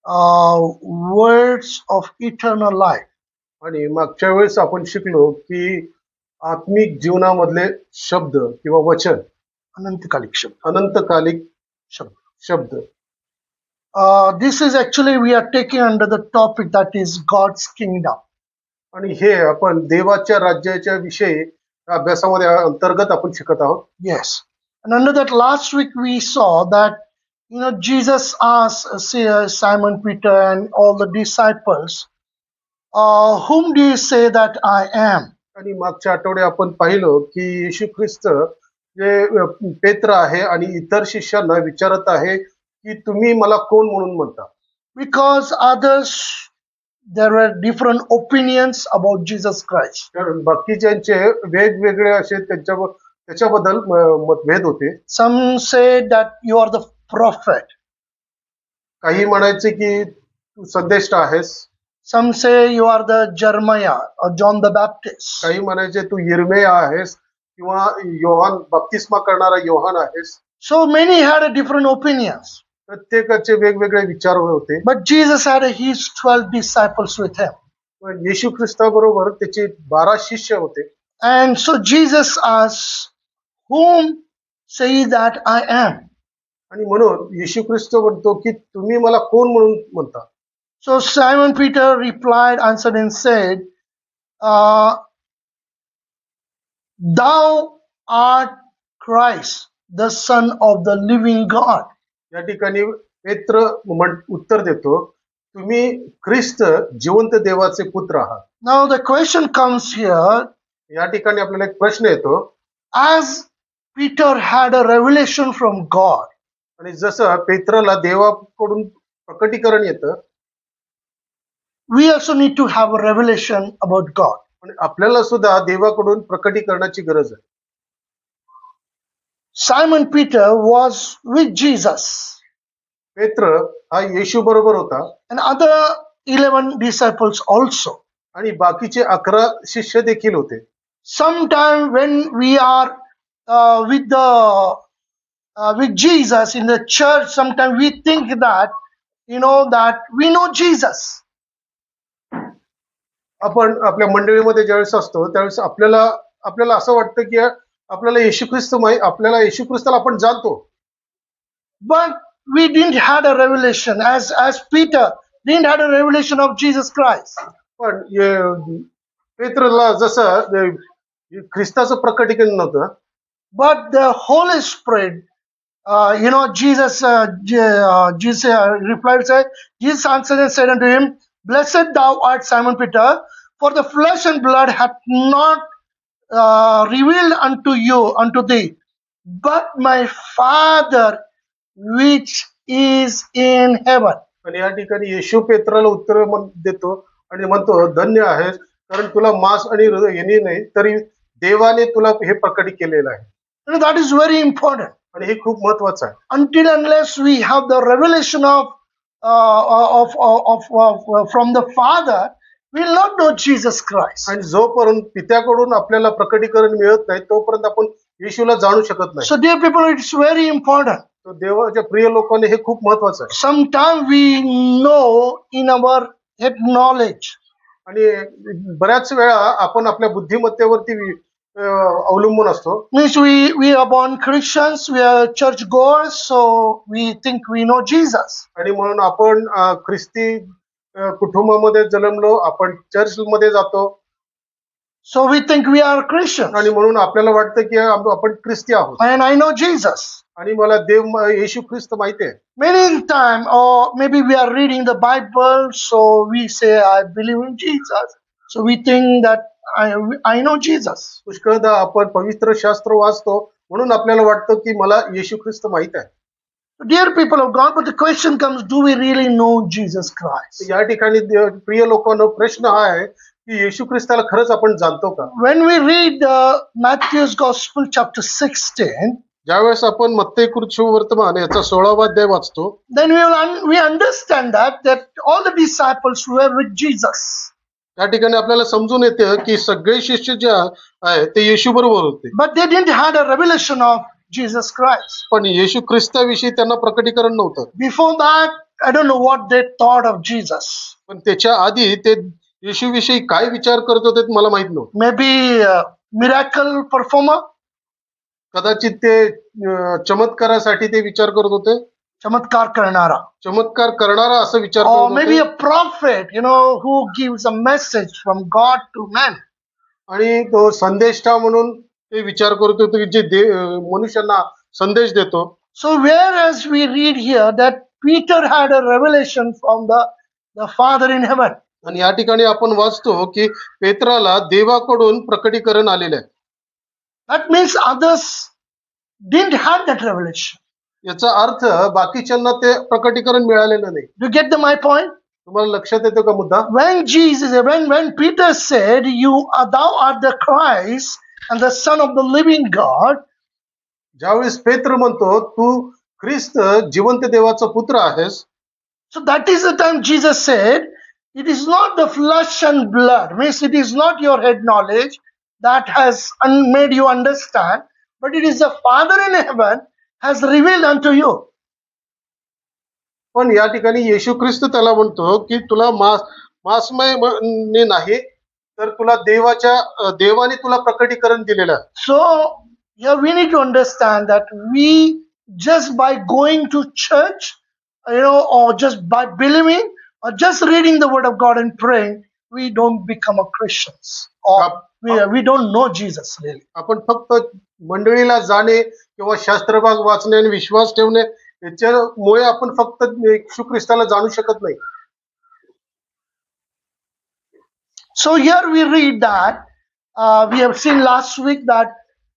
words of eternal life. आणि मागच्या वेळेस आपण शिकलो की आत्मिक जीवनामधले शब्द किंवा वचन अनंतकालिक शब्द. अनंतकालिक शब्द. शब्द. This is actually we are taking under the topic that is God's kingdom. आणि हे आपण देवाच्या राज्याच्या विषयी अभ्यासामध्ये अंतर्गत आपण शिकत आहोत. Yes. And under that last week we saw that Jesus asked Simon Peter and all the disciples, whom do you say that I am? आणि मागच्या आठवड्यात आपण पाहिलं की येशू ख्रिस्त जे पेत्र आहे आणि इतर शिष्यांना विचारत आहे की तुम्ही मला कोण म्हणून म्हणता. Because others, there were different opinions about Jesus Christ. कारण बाकीच्यांचे वेगवेगळे असे त्याच्याबद्दल मतभेद होते. Some said that you are the prophet. काही म्हणायचे की तू संदेष्ट आहेस. Some say you are the Jeremiah or John the Baptist. काही म्हणायचे तू यिर्मया आहेस किंवा योहान बप्तिस्मा करणारा योहान आहेस. So many had a different opinions. प्रत्येकाचे वेगवेगळे विचार होते. But Jesus had his 12 disciples with him. पण येशू ख्रिस्ताबरोबर त्याचे 12 शिष्य होते. And so Jesus asked, whom say ye that I am? आणि म्हणून येशू ख्रिस्त म्हणतो की तुम्ही मला कोण म्हणून म्हणता. So Simon Peter replied, answered and said, thou art Christ, the Son of the living God. या ठिकाणी पेत्र उत्तर देतो, तुम्ही ख्रिस्त जिवंत देवाचे पुत्र आहात. Now the question comes here. या ठिकाणी आपल्याला एक प्रश्न येतो. As Peter had a revelation from God. आणि जसं पेत्रला देवाकडून प्रकटीकरण येतं, we also need to have a revelation about God. आणि आपल्याला सुद्धा देवाकडून प्रकटीकरणाची गरज आहे. Simon Peter was with Jesus. पेत्र हा येशू बरोबर होता. And other 11 disciples also. आणि बाकीचे 11 शिष्य देखील होते. Sometime when we are with Jesus in the church, sometimes we think that that we know Jesus. आपण आपल्या मंडळीमध्ये ज्यावेळेस असतो त्यावेळेस आपल्याला असं वाटतं की आपल्याला येशू ख्रिस्ताला आपण जाणतो. But we didn't had a revelation as Peter didn't had a revelation of Jesus Christ. पण पेत्रला जसं ख्रिस्ताचं प्रकटीकरण नव्हतं. But the Holy Spirit, Jesus replied, said, Jesus answered and said unto him, blessed thou art Simon Peter, for the flesh and blood hath not revealed unto thee, but my Father which is in heaven. आणि या ठिकाणी येशू पेत्राला उत्तर देतो आणि म्हणतो, धन्य आहेस, कारण तुला मांस आणि यांनी नाही तरी देवाने तुला हे प्रकट केलेलं आहे. That is very important. आणि हे खूप महत्वाचं आहे. Until unless we have the revelation from the Father, we will not know Jesus Christ. आणि जोपर्यंत पित्याकडून आपल्याला प्रकटीकरण मिळत नाही तोपर्यंत आपण येशूला जाणू शकत नाही. So dear people, it's very important. तो देवाच्या प्रिय लोकांनी हे खूप महत्वाचं आहे. Sometimes we know in our head knowledge. आणि बऱ्याच वेळा आपण आपल्या बुद्धिमत्तेवरती अवलंबून असतो. Means we are born Christians, we are church goers, so we think we know Jesus. आणि म्हणून आपण ख्रिस्ती कुटुंबामध्ये जन्मलो, आपण चर्च मध्ये जातो. So we think we are Christians. आणि म्हणून आपल्याला वाटतं की आपण ख्रिस्ती आहोत. And I know Jesus. आणि मला येशू ख्रिस्त माहिती आहे. Many times, or maybe we are reading the Bible, so we say I believe in Jesus. So we think that I know Jesus. पुष्कळदा आपण पवित्र शास्त्र वाचतो म्हणून आपल्याला वाटतं की मला येशू ख्रिस्त माहित आहे. Dear people of God, but the question comes, do we really know Jesus Christ? या ठिकाणी प्रिय लोकांनो प्रश्न हा आहे की येशू ख्रिस्ताला खरंच आपण जाणतो का? When we read Matthew's Gospel chapter 16, ज्यावेळेस आपण मत्तेय वर्तमान याचा 16वा अध्याय वाचतो, then we understand that all the disciples were with Jesus. त्या ठिकाणी आपल्याला समजून येते की सगळे शिष्य जे आहेत ते येशू बरोबर होते. But they didn't had a revelation of Jesus Christ. पण येशू ख्रिस्ताविषयी त्यांना प्रकटीकरण नव्हतं. Before that, I don't know what they thought of Jesus. पण त्याच्या आधी ते येशूविषयी काय विचार करत होते ते मला माहित नव्हतं. Maybe miracle performer, कदाचित ते चमत्कारासाठी ते विचार करत होते, chamatkar karnara, चमत्कार करणारा असं विचार or करत maybe होते. a prophet, who gives a message from God to man. आणि तो संदेष्टा म्हणून ते विचार करत होते की जे मनुष्यांना संदेश देतो. So whereas we read here that Peter had a revelation from the Father in heaven. आणि या ठिकाणी आपण वाचतो की पेत्राला देवाकडून प्रकटीकरण आलेलं आहे. That means others didn't have that revelation. याचा अर्थ बाकीच्यांना ते प्रकटीकरण मिळालेलं नाही. Do you get my point? तुम्हाला लक्षात येतो का मुद्दा? When Peter said, thou art the Christ and the Son of the living God, ज्यावेळेस पेत्र म्हणतो तू ख्रिस्त जिवंत देवाचा पुत्र आहेस, so that is the time Jesus said, it is not the flesh and blood, means it is not your head knowledge that has made you understand, but it is the Father in heaven has revealed unto you. पण या ठिकाणी येशू ख्रिस्त त्याला म्हणतो की तुला मांसमय नाही, तर तुला देवाने तुला प्रकटीकरण दिलेलं आहे. So here we need to understand that we just by going to church, or just by believing or just reading the word of God and praying, we don't become a Christians, or we don't know Jesus really. आपण फक्त मंडळीला जाणे किंवा शास्त्रभाग वाचणे आणि विश्वास ठेवणे याच्यामुळे आपण फक्त येशू ख्रिस्ताला जाणू शकत नाही. So here we read that we have seen last week that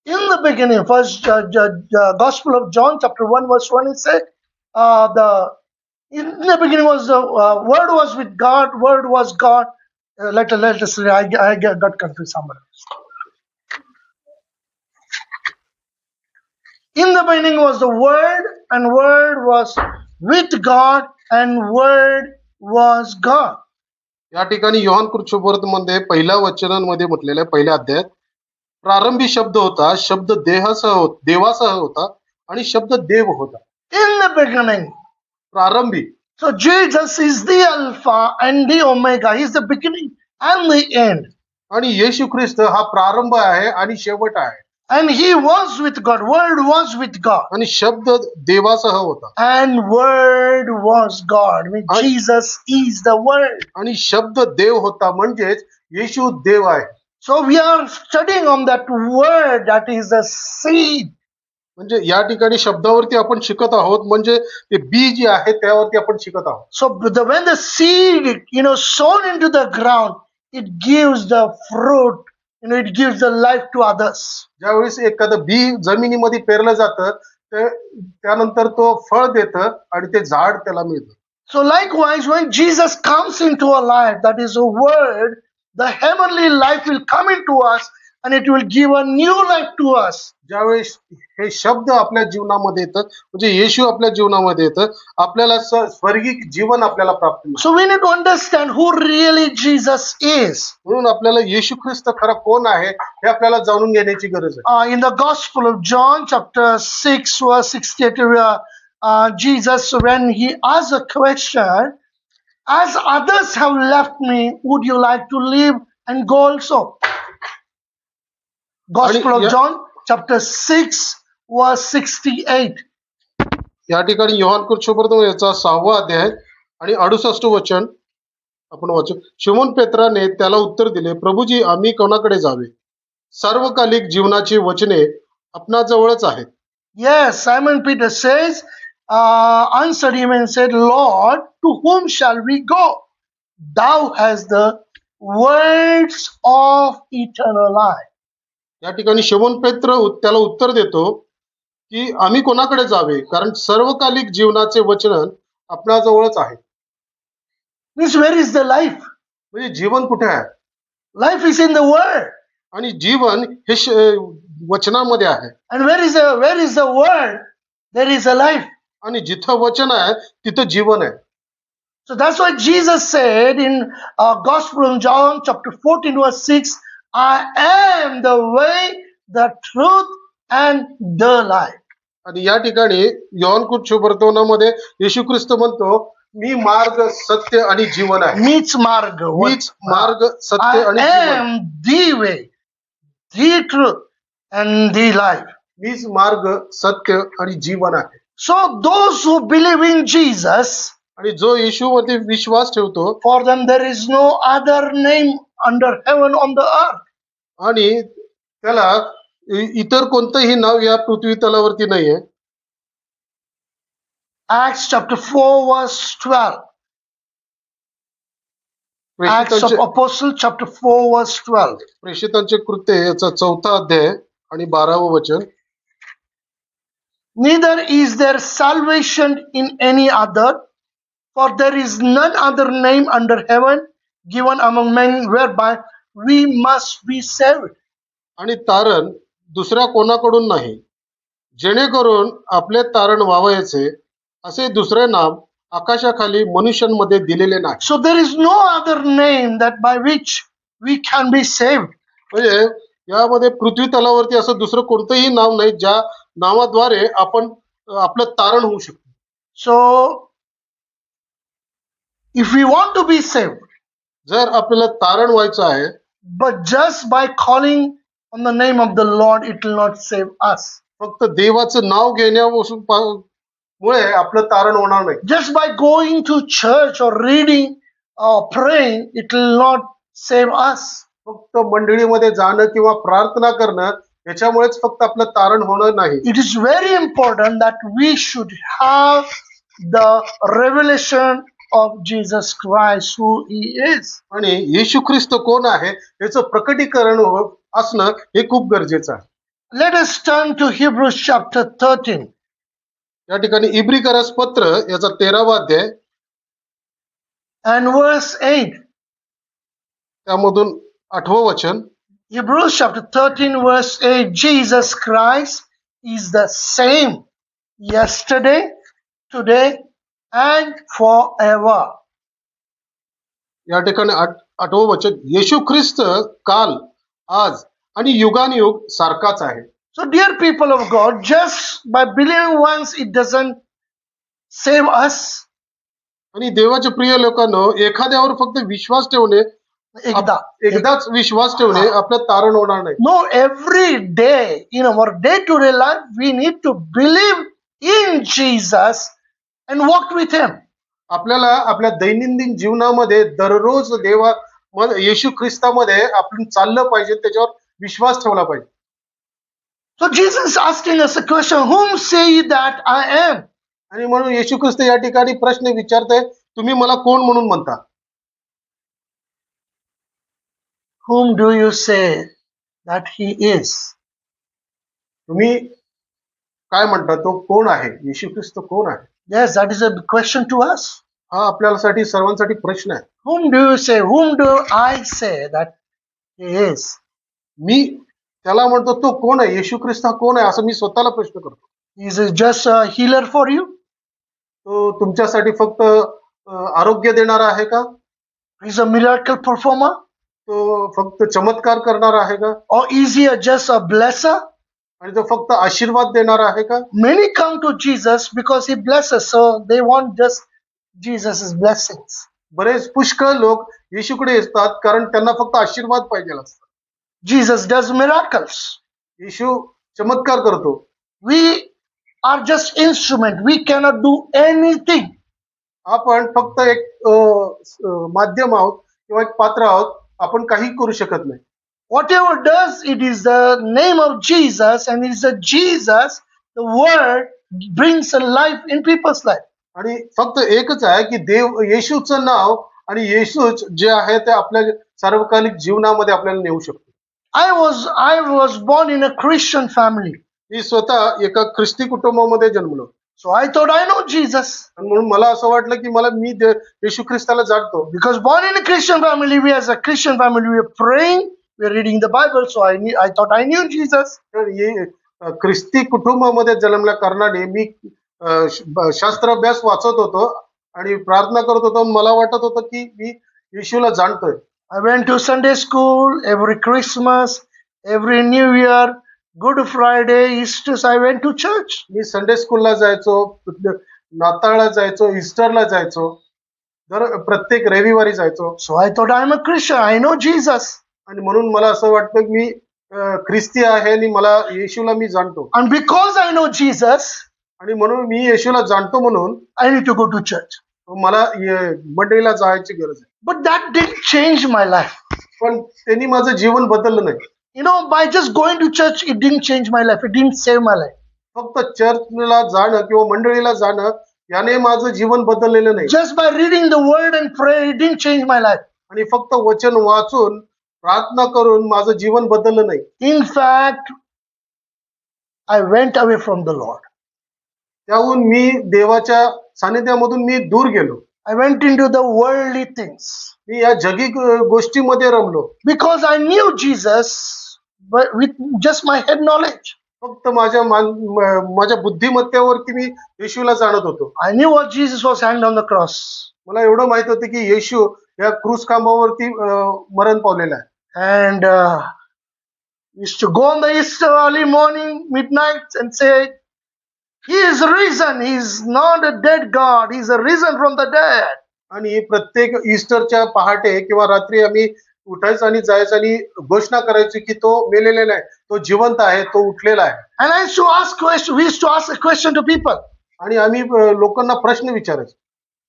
in the beginning, first Gospel of John chapter 1 verse 1, it said in the beginning was the word was with God, word was God. Let us read. I got confused somewhere. In the beginning was the word, and word was with God, and word was God. या ठिकाणी योहान कृष्णवर्त मध्ये पहिल्या वचनांमध्ये म्हटलेलं आहे, पहिल्या अध्यायात, प्रारंभी शब्द होता, शब्द देवासह होता आणि शब्द देव होता. In the beginning. प्रारंभी. So Jesus is the Alpha and the Omega. He is the beginning and the end. आणि येशू ख्रिस्त हा प्रारंभ आहे आणि शेवट आहे. And he was with God. Word was with God. आणि शब्द देवासह होता. And word was God. I mean, Jesus is the word. आणि शब्द देव होता म्हणजेच येशू देव आहे. So we are studying on that word, that is the seed. म्हणजे या ठिकाणी शब्दावरती आपण शिकत आहोत, म्हणजे ते बी जे आहे त्यावरती आपण शिकत आहोत. So when the seed, sown into the ground, it gives the fruit, it gives the life to others. ज्यावेळेस एखादं बी जमिनीमध्ये पेरलं जातं, त्यानंतर तो फळ देतं आणि ते झाड त्याला मिळतं. So likewise, when Jesus comes into our life, that is a word, the heavenly life will come into us and it will give a new life to us. ज्यावेळेस हे शब्द आपल्या जीवनामध्ये येतं, म्हणजे येशू आपल्या जीवनामध्ये येतं, आपल्याला स्वर्गिक जीवन आपल्याला प्राप्त होतं. So we need to understand who really Jesus is. म्हणून आपल्याला येशू ख्रिस्त खरा कोण आहे हे आपल्याला जाणून घेण्याची गरज आहे. In the Gospel of John chapter 6 verse 68, Jesus, when he asked a question, as others have left me, would you like to live and go also? Gospel of John chapter 6 verse 68. या ठिकाणी योहान कृष्णवर्त याचा 6वा अध्याय आणि 68 वचन आपण वाचू. शिमोन पेत्राने त्याला उत्तर दिले, प्रभुजी, आम्ही कोणाकडे जावे? सार्वकालिक जीवनाची वचने आपणाजवळच आहेत. Yes, Simon Peter says, answered him and said, Lord, to whom shall we go? Thou hast the words of eternal life. या ठिकाणी शिमोन पेत्र त्याला उत्तर देतो की आम्ही कोणाकडे जावे, कारण सर्वकालिक जीवनाचे वचन आपणाजवळच आहे. Means where is the life? म्हणजे जीवन कुठे आहे? Life is in the word. आणि जीवन हे वचनामध्ये आहे. And where is the word? There is a life. आणि जिथं वचन आहे तिथं जीवन आहे. So that's why Jesus said in Gospel of John chapter 14 verse 6, I am the way, the truth and the life. आणि या ठिकाणी योहान कृष्णवर्तनामध्ये येशू ख्रिस्त म्हणतो मी मार्ग सत्य आणि जीवन आहे. मीच मार्ग. मीच मार्ग सत्य I आणि जीवन. am the way, the truth, and the life. मीच मार्ग सत्य आणि जीवन आहे. So those who believe in Jesus, आणि जो येशूमध्ये विश्वास ठेवतो for them there is no other name under heaven on the earth. आणि त्याला इतर कोणतंही नाव या पृथ्वी तलावरती नाहीये. Acts chapter 4 verse 12. Acts of प्रेषितांचे Apostle chapter 4 verse 12. प्रेषितांचे कृत्य याचा 4था अध्याय आणि 12वं वचन. Neither is there salvation in any other, for there is none other name under heaven given among men whereby we must be saved. आणि तारण दुसऱ्या कोणाकडून नाही, जेणेकरून आपले तारण व्हावयाचे असे दुसरे नाम आकाशाखाली मनुष्यांमध्ये दिलेले नाही. So there is no other name that by which we can be saved. म्हणजे यामध्ये पृथ्वी तलावरती असं दुसरं कोणतंही नाव नाही ज्या नावाद्वारे आपण आपलं तारण होऊ शकतो. So if we want to be saved, जर आपल्याला तारण व्हायचं आहे, but just by calling on the name of the Lord, it will not save us. फक्त देवाचं नाव घेण्यामुळे आपलं तारण होणार नाही. Just by going to church or reading or praying, it will not save us. फक्त मंडळीमध्ये जाणं किंवा प्रार्थना करणं याच्यामुळेच फक्त आपलं तारण होणार नाही. It is very important that we should have the revelation of Jesus Christ, who He is. आणि येशू ख्रिस्त कोण आहे याचं प्रकटीकरण असणं हे खूप गरजेचं आहे. Let us turn to Hebrews chapter 13. या ठिकाणी इब्रिकरास पत्र याचा 13वा अध्याय and verse 8. त्यामधून 8वं वचन. Hebrews chapter 13 verse 8. Jesus Christ is the same yesterday, today, and forever. या ठिकाणी 8वं वचन. येशू ख्रिस्त काल, आज आणि युगानुयुग सारखाच आहे. So dear people of God, just by believing once, it doesn't save us. आणि देवाचे प्रिय लोकांनो, एखाद्यावर फक्त विश्वास ठेवणे, एकदाच विश्वास ठेवणे आपलं तारण होणार नाही. No, every day in our day-to-day life, we need to believe in Jesus and walk with Him. आपल्याला आपल्या दैनंदिन जीवनामध्ये दररोज येशू ख्रिस्तामध्ये आपण चाललं पाहिजे, त्याच्यावर विश्वास ठेवला पाहिजे. So Jesus asking us a question, whom say ye that I am? आणि म्हणून येशू ख्रिस्त या ठिकाणी प्रश्न विचारताय, तुम्ही मला कोण म्हणून म्हणता? Whom do you say that He is? तुम्ही काय म्हणता, तो कोण आहे? येशू ख्रिस्त कोण आहे? Yes, that is a question to us. हा आपल्यासाठी सर्वांसाठी प्रश्न आहे. Whom do you say? Whom do I say that He is? मी त्याला म्हणतो तो कोण आहे? येशू ख्रिस्त हा कोण आहे असं मी स्वतःला प्रश्न करतो. Is it just a healer for you? तो तुमच्यासाठी फक्त आरोग्य देणारा आहे का? Is a miracle performer? तो फक्त चमत्कार करणार आहे का? Or is He just a blesser? आणि तो फक्त आशीर्वाद देणार आहे का? Many come to Jesus because He blesses, so they want just Jesus' blessings. बरेच पुष्कळ लोक येशूकडे येतात कारण त्यांना फक्त आशीर्वाद पाहिजे असतात. Jesus does miracles. येशू चमत्कार करतो. We are just instrument. We cannot do anything. आपण फक्त एक माध्यम आहोत किंवा एक पात्र आहोत. आपण काही करू शकत नाही. Whatever does, it is the name of Jesus, and it is the Jesus, the word brings a life in people's life. आणि फक्त एकच आहे की येशूचं नाव आणि येशूच जे आहे ते आपल्या सार्वकालिक जीवनामध्ये आपल्याला नेऊ शकतो. I was born in a Christian family. मी स्वतः एका ख्रिस्ती कुटुंबामध्ये जन्मलो. So I thought I know Jesus. म्हणून मला असं वाटलं की मी येशू ख्रिस्ताला जाणतो. Because born in a Christian family, we as a Christian family, we are praying, we are reading the Bible. So I thought I knew Jesus. तर ख्रिस्ती कुटुंबामध्ये जन्मल्या कारणाने मी शास्त्राभ्यास वाचत होतो आणि प्रार्थना करत होतो. मला वाटत होतं की मी येशूला जाणतोय. I went to Sunday school every Christmas, every New Year, Good Friday, Easter. I went to church. Me Sunday स्कूलला जायचो. नाताळला जायचो, ईस्टरला जायचो, प्रत्येक रविवारी जायचो. So I thought I'm a Christian. I know Jesus. आणि म्हणून मला असं वाटतं की मी ख्रिस्ती आहे आणि मला येशूला मी जाणतो. And because I know Jesus, आणि म्हणून मी येशूला जाणतो म्हणून I need to go to church. मला मंडळीला जायची गरज आहे. But that didn't change my life. पण त्यांनी माझं जीवन बदललं नाही. You know, by just going to church, it didn't change my life. It didn't save my life. फक्त चर्चला जाणं किंवा मंडळीला जाणं याने माझं जीवन बदललेलं नाही. Just by reading the word and prayer, it didn't change my life. आणि फक्त वचन वाचून प्रार्थना करून माझं जीवन बदललं नाही. In fact, I went away from the Lord. त्याहून मी देवाच्या सानिध्यामधून मी दूर गेलो. I went into the worldly things. मी या जगी गोष्टीमध्ये रमलो. Because I knew Jesus, but with just my head knowledge. फक्त माझ्या बुद्धिमत्तेवरती मी येशूला जाणत होतो. I knew what Jesus was hanged on the cross. मला एवढं माहित होतं की येशू या क्रूस खांबावरती मरण पावलेला आहे. And used to go on the Easter early morning, midnight, and say, He is risen. He is not a dead God. He is risen from the dead. आणि प्रत्येक ईस्टरच्या पहाटे किंवा रात्री आम्ही उठायचं आणि जायचं आणि घोषणा करायची की तो मेलेला नाही, तो जिवंत आहे, तो उठलेला आहे. And I used to ask question. We used to ask a question to people. आणि आम्ही लोकांना प्रश्न विचारायचो.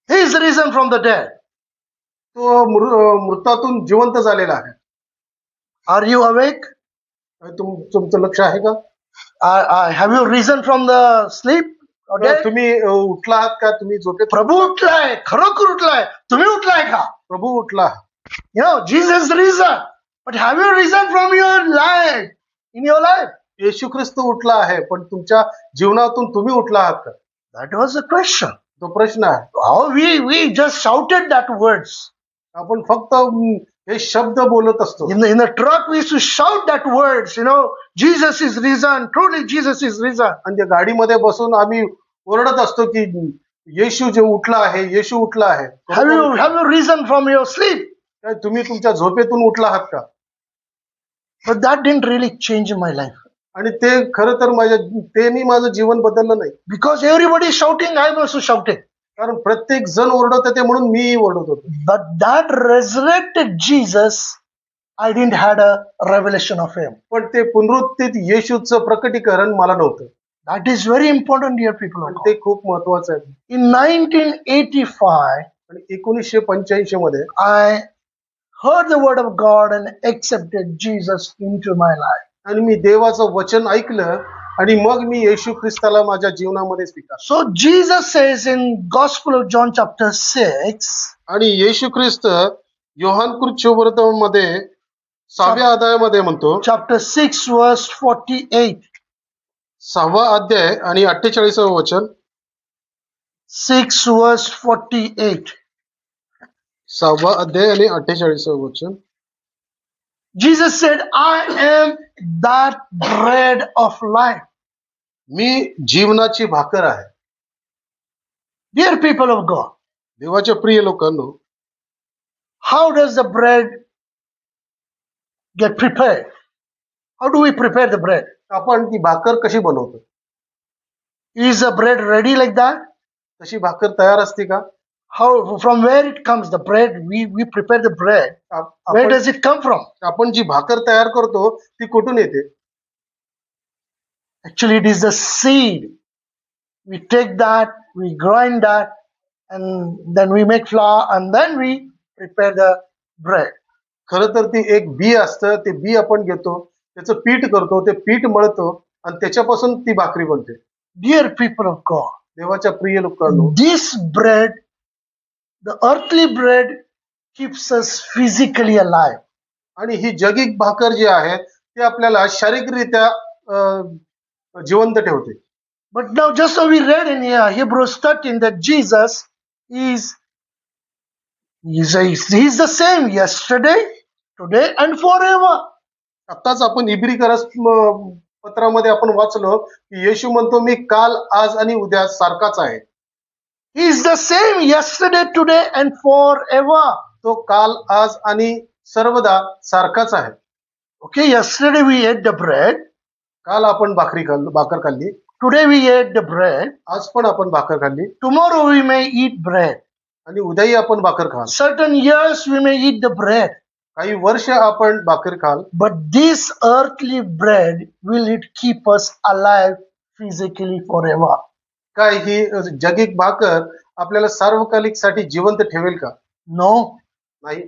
He is risen from the dead. तो मृतातून जिवंत झालेला आहे. Are you awake? तुमचं लक्ष आहे का? Have you risen from the sleep? or dead? तुम्ही उठला आहात का? तुम्ही झोपेत? प्रभू उठलाय, खरोखर उठलाय. तुम्ही उठलाय का? प्रभू उठला. You know, Jesus is risen. But have you risen from your life? In your life? येशू ख्रिस्त उठला आहे, पण तुमच्या जीवनातून तुम्ही उठला आहात का? That was the question. तो प्रश्न आहे. How we just shouted that words. आपण फक्त हे शब्द बोलत असतो. In the truck we used to shout that words, you know, Jesus is risen, truly Jesus is risen. आणि त्या गाडीमध्ये बसून आम्ही ओरडत असतो की येशू जे उठला आहे, येशू उठला आहे. Have you risen from your sleep? काय तुम्ही तुमच्या झोपेतून उठला आहात का? But that didn't really change my life. आणि ते खरं तर त्यांनी माझं जीवन बदललं नाही. Because everybody is shouting, I was also shouting. कारण प्रत्येक जण ओरडत होते म्हणून मीही ओरडत होतो. But that resurrected Jesus, I didn't had a revelation of him. पण ते पुनरुत्थित येशूचं प्रकटीकरण मला नव्हतं. That is very important, dear people. आणि ते खूप महत्वाचं आहे. In 1985, आणि 1985 मध्ये I heard the word of God and accepted Jesus into my life. आणि मी देवाचं वचन ऐकलं आणि मग मी येशू ख्रिस्ताला माझ्या जीवनामध्ये स्वीकारलं. So Jesus says in Gospel of John chapter 6, आणि येशू ख्रिस्त योहान सुवर्तमध्ये 6व्या अध्यायामध्ये म्हणतो, chapter 6 verse 48. 6वा अध्याय आणि 48व वचन. 6 verse 48. 6वा अध्याय आणि 48व वचन. Jesus said, I am that bread of life. मी जीवनाची भाकर आहे. Dear people of God, देवाच्या प्रिय लोकांनो, how does the bread get prepared? How do we prepare the bread? आपण ती भाकर कशी बनवतो? Is the bread ready like that? तशी भाकर तयार असते का? How, from where it comes, the bread, we prepare the bread. Where does it come from? आपण जी भाकर तयार करतो ती कुठून येते? Actually, it is the seed. We take that, we grind that, and then we make flour, and then we prepare the bread. खरं तर ती एक बी असतं, ते बी आपण घेतो, त्याचं पीठ करतो, ते पीठ मळतो आणि त्याच्यापासून ती भाकरी बनते. Dear people of God, देवाच्या प्रिय लोकांनो, this bread, the earthly bread, keeps us physically alive. आणि ही जगिक भाकर जी आहे ती आपल्याला शारीरिकरित्या जिवंत ठेवते. But now, just so we read in here, Hebrews 13, that Jesus is he's the same yesterday, today, and forever. आताच आपण इब्री पत्रामध्ये आपण वाचलो की येशू म्हणतो, मी काल, आज आणि उद्या सारखाच आहे. He is the same yesterday, today, and forever. तो काल, आज आणि सर्वदा सारखाच आहे. Okay, yesterday we ate the bread. काल आपण भाकर खाल्ली. Today we ate the bread. आज पण आपण भाकर खाल्ली Tomorrow we may eat bread. आणि उद्याही आपण भाकर खाल. Certain years we may eat the bread. काही वर्ष आपण भाकर खाल. But this earthly bread, will it keep us alive physically forever? काय ही जगिक भाकर आपल्याला सार्वकालिक साठी जिवंत ठेवेल का? No. नाही.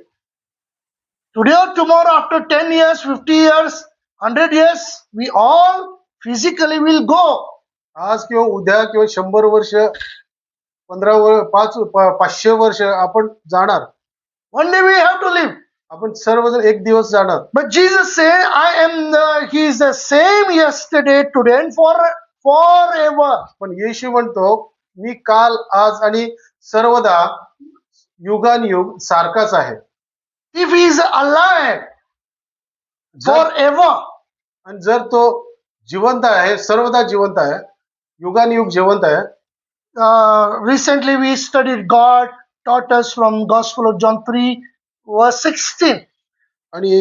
Today or tomorrow, after 10 years, 50 years, 100 years, we all physically will go. आज किंवा उद्या किंवा 100 वर्ष 500 वर्ष आपण जाणार. One day we have to live. आपण सर्वजण एक दिवस जाणार. But Jesus said, He is the same yesterday, today and forever. पण येशू म्हणतो मी काल आज आणि सर्वदा युगानुयुग सारखाच आहे. If he is alive forever, आणि जर तो जिवंत आहे, सर्वदा जिवंत आहे, युगानुयुग जिवंत आहे. Recently we studied, God taught us from Gospel of John 3 verse 16. आणि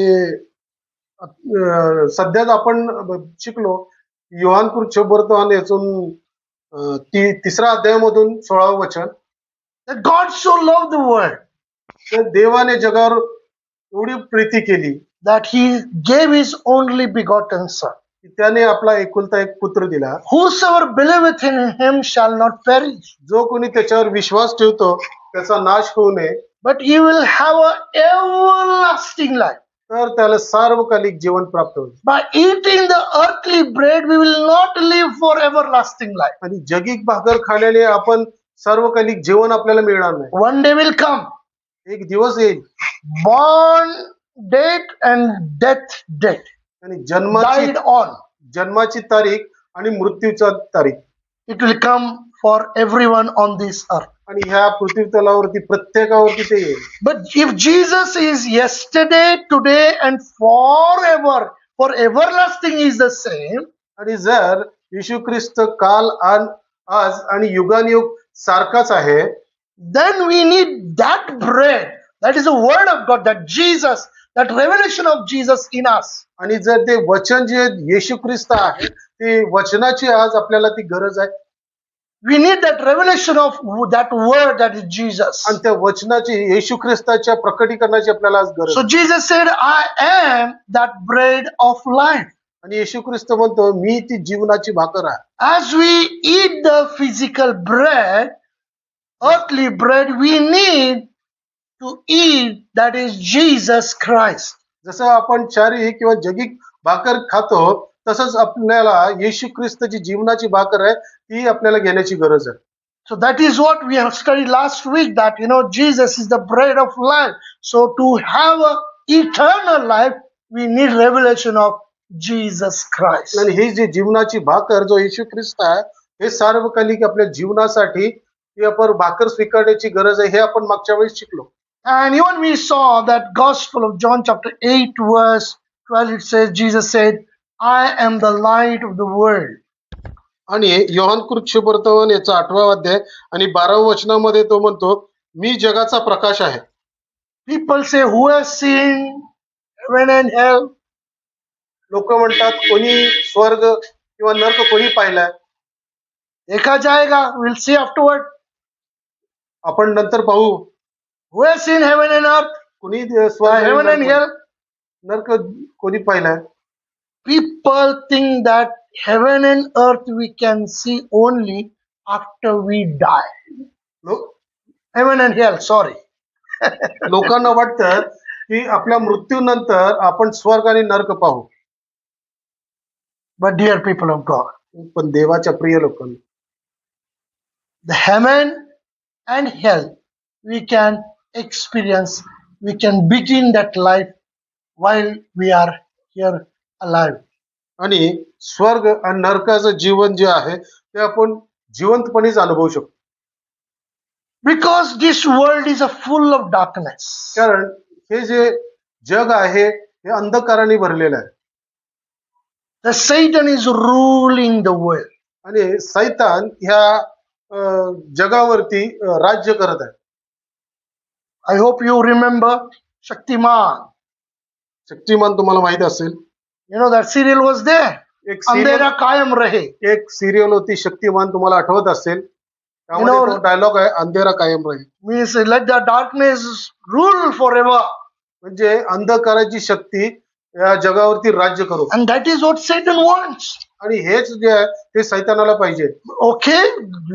सध्याच आपण शिकलो योहान शुभवर्तमान यातून तिसरा अध्यायामधून 16वे वचन, that God so loved the world तर देवाने जगावर एवढी प्रीती केली that he gave his only begotten son. की त्याने आपला एकुलता एक पुत्र दिला. Whosoever believeth in him shall not perish, जो कोणी त्याच्यावर विश्वास ठेवतो त्याचा नाश होऊ नये, but he will have a everlasting life. तर त्याला सार्वकालिक जीवन प्राप्त होईल. By eating the earthly bread, we will not live for everlasting life. आणि जगिक भाकर खाण्याने आपण सार्वकालिक जीवन आपल्याला मिळणार नाही. One day will come, एक दिवस येईल born date and death date, आणि जन्माची died on. जन्माची तारीख आणि मृत्यूची तारीख. It will come for everyone on this earth. आणि ह्या पृथ्वी तलावरती प्रत्येकावरती ते येईल. But if Jesus is yesterday, today and forever, for everlasting is the same, आणि जर येशू ख्रिस्त काल आज आणि युगानुयुग सारखाच आहे, then we need that bread. That is the word of God, that Jesus, that revelation of Jesus in us. आणि जर ते वचन जे येशू ख्रिस्त आहे ते वचनाची आज आपल्याला ती गरज आहे. We need that revelation of that word, that is Jesus. आणि त्या वचनाची येशू ख्रिस्ताच्या प्रकटीकरणाची आपल्याला आज गरज So आहे. Jesus said, I am that bread of life. आणि येशू ख्रिस्त म्हणतो मी ती जीवनाची भाकर आहे. As we eat the physical bread, earthly bread, we need to eat, that is Jesus Christ. जसं आपण शारीरिक किंवा जगिक भाकर खातो तसंच आपल्याला येशू ख्रिस्ताची जीवनाची भाकर आहे ती आपल्याला घेण्याची गरज आहे. So that is what we have studied last week, that Jesus is the bread of life. So to have a eternal life, we need revelation of Jesus Christ. आणि ही जी जीवनाची भाकर जो येशू ख्रिस्त आहे हे सार्वकालिक आपल्या जीवनासाठी ही आपण भाकर स्वीकारण्याची गरज आहे हे आपण मागच्या वेळेस शिकलो. And even we saw that Gospel of John chapter 8 verse 12, it says, Jesus said, I am the light of the world. आणि योहान शुभवर्तमान याचा 8वा अध्याय आणि 12व्या वचनामध्ये तो म्हणतो मी जगाचा प्रकाश आहे. People say, who has seen heaven and hell? लोक म्हणतात कोणी स्वर्ग किंवा नरक कोणी पाहिलाय? देखा जाएगा, we'll see afterward. आपण नंतर पाहू. Who has seen heaven and earth? कोणी स्वर्ग Heaven and hell? नरक कोणी पाहिलाय? People think that heaven and earth we can see only after we die. Heaven and hell, sorry. लोकांना वाटतं की आपल्या मृत्यूनंतर आपण स्वर्ग आणि नरक पाहू. But dear people of God, पण देवाच्या प्रिय लोकांना the heaven and hell we can experience, we can begin that life while we are here alive. आणि स्वर्ग आणि नरकाचं जीवन जे आहे ते आपण जिवंतपणेच अनुभवू शकतो. Because this world is a full of darkness. कारण हे जे जग आहे हे अंधकाराने भरलेलं आहे. The Satan is ruling the world. आणि सैतान ह्या जगावरती राज्य करत आहे. I hope you remember Shaktiman. Shaktimaan तुम्हाला माहित असेल. That serial was there. एक सिरियल अंधेरा कायम रहे. एक सिरियल होती शक्तिमान, तुम्हाला आठवत असेल. त्यामध्ये know, तो डायलॉग आहे, अंधेरा कायम राहील. Means let the darkness rule forever. म्हणजे अंधकाराची शक्ती या जगावरती राज्य करू. And that is what Satan wants. आणि हेच जे आहे ते सैतानाला पाहिजे. Okay,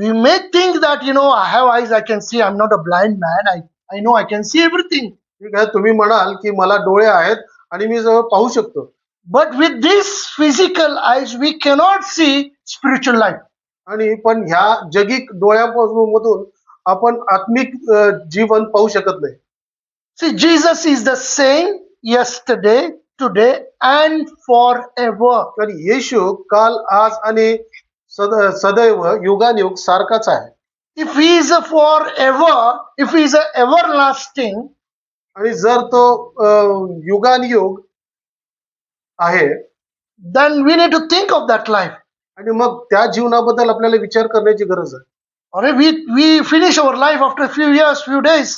we may think that I have eyes, I can see. I'm not a blind man. I know I can see everything. ठीक आहे, तुम्ही म्हणाल की मला डोळे आहेत आणि मी जवळ पाहू शकतो. But with these physical eyes, we cannot see spiritual life. आणि पण ह्या जगिक डोळ्यामधून आपण आत्मिक जीवन पाहू शकत नाही. See, Jesus is the same yesterday, today, and forever. तर येशू काल, आज आणि सदैव युगानुयुग सारखाच आहे. If he is a forever, if he is a everlasting, आणि जर तो युगानुयुग आहे, then we need to think of that life. आणि मग त्या जीवनाबद्दल आपल्याला विचार करण्याची गरज आहे. Or we finish our life after a few years, few days.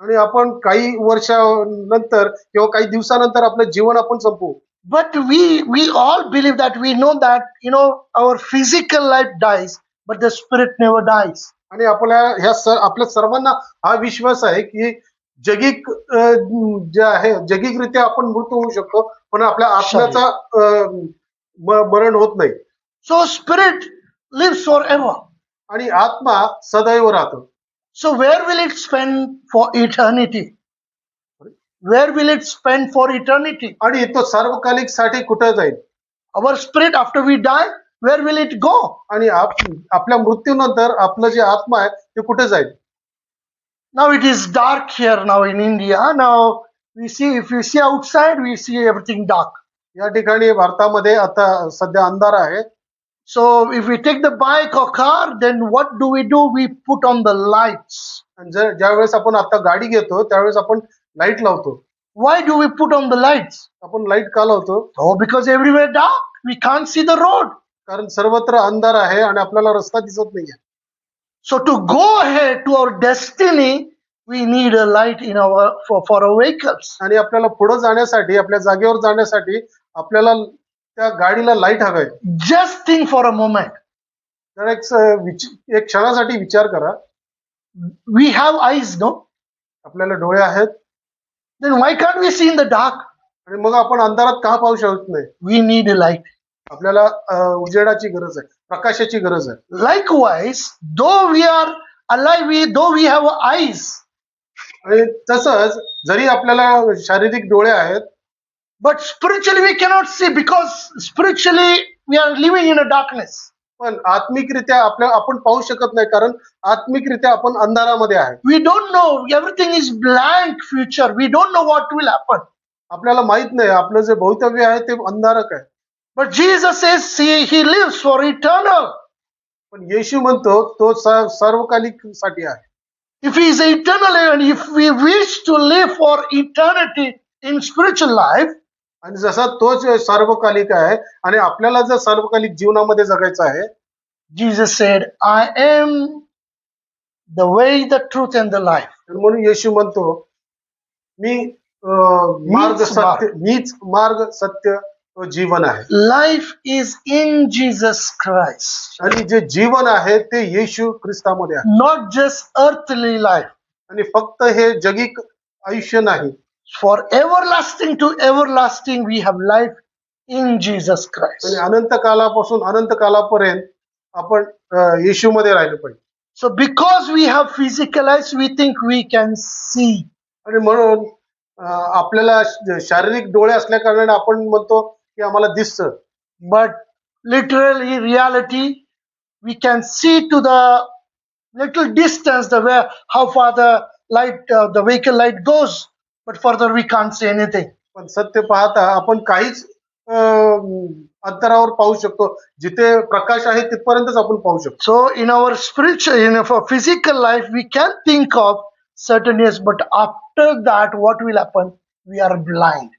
आणि आपण काही वर्षानंतर किंवा काही दिवसानंतर आपलं जीवन आपण संपवू. But we all believe that, we know that our physical life dies, but the spirit never dies. आणि आपल्या सर्वांना हा विश्वास आहे की जगिक जे आहे, जगिकरित्या आपण मृत होऊ शकतो, पण आपल्या आत्म्याचा मरण होत नाही. So spirit lives forever. आणि आत्मा सदैव राहतो. So where will it spend for eternity? Where will it spend for eternity? आणि तो सार्वकालिक साठी कुठे जाईल? Our spirit after we die, where will it go? आणि आपल्या मृत्यूनंतर आपलं जे आत्मा आहे ते कुठे जाईल? Now it is dark here now in India. Now if we see outside, we see everything dark. या ठिकाणी भारतामध्ये आता सध्या अंधार आहे. So if we take the bike or car, then what do? We put on the lights. आणि ज्यावेळेस आपण आता गाडी घेतो त्यावेळेस आपण लाईट लावतो. Why do we put on the lights? आपण लाईट का लावतो? Oh, because everywhere dark. We can't see the road. कारण सर्वत्र अंधार आहे आणि आपल्याला रस्ता दिसत नाहीये. So to go ahead to our destiny, we need a light in for our vehicles. आणि आपल्याला पुढे जाण्यासाठी, आपल्या जागेवर जाण्यासाठी आपल्याला त्या गाडीला लाईट हवंय. Just think for a moment. तर एक क्षणासाठी विचार करा. We have eyes, no? आपल्याला डोळे आहेत. Then why can't we see in the dark? आणि मग आपण अंधारात का पाहू शकत नाही? We need a light. आपल्याला उजेडाची गरज आहे, प्रकाशाची गरज आहे. Likewise, though we are alive, though we have eyes. आणि तसंच जरी आपल्याला शारीरिक डोळे आहेत, but spiritually we cannot see, because spiritually we are living in a darkness. पण आत्मिकरित्या आपण पाहू शकत नाही, कारण आत्मिकरित्या आपण अंधारामध्ये आहे. We don't know, everything is blank future. We don't know what will happen. आपल्याला माहित नाही, आपलं जे भवितव्य आहे ते अंधारक आहे. But Jesus says he lives for eternal. पण येशू म्हणतो तो सर्वकालिक साठी आहे. If he is eternal, and if we wish to live for eternity in spiritual life, आणि जसा तोच सार्वकालिक आहे आणि आपल्याला जर सार्वकालिक जीवनामध्ये जगायचं आहे, Jesus said, I am the way, the truth and the life. म्हणून येशू म्हणतो मी मीच मार्ग, सत्य व जीवन आहे. Life is in Jesus Christ. आणि जे जीवन आहे ते येशू ख्रिस्तामध्ये आहे. Not just earthly life. आणि फक्त हे जगिक आयुष्य नाही. For everlasting to everlasting, we have life in Jesus Christ. आणि अनंत कालापासून अनंत कालापर्यंत आपण येशूमध्ये राहिलो पाहिजे. So because we have physical eyes, we think we can see. आणि म्हणून आपल्याला शारीरिक डोळे असल्या कारणाने आपण म्हणतो की आम्हाला दिसतं. But literally, reality, we can see to the little distance how far the light, the vehicle light goes. But further we can't see anything. पण सत्य पाहता आपण काहीच अंतरावर पाहू शकतो. जिथे प्रकाश आहे तिथपर्यंतच आपण पाहू शकतो. So in our spiritual, for physical life, we can think of certain years, but after that, what will happen? We are blind.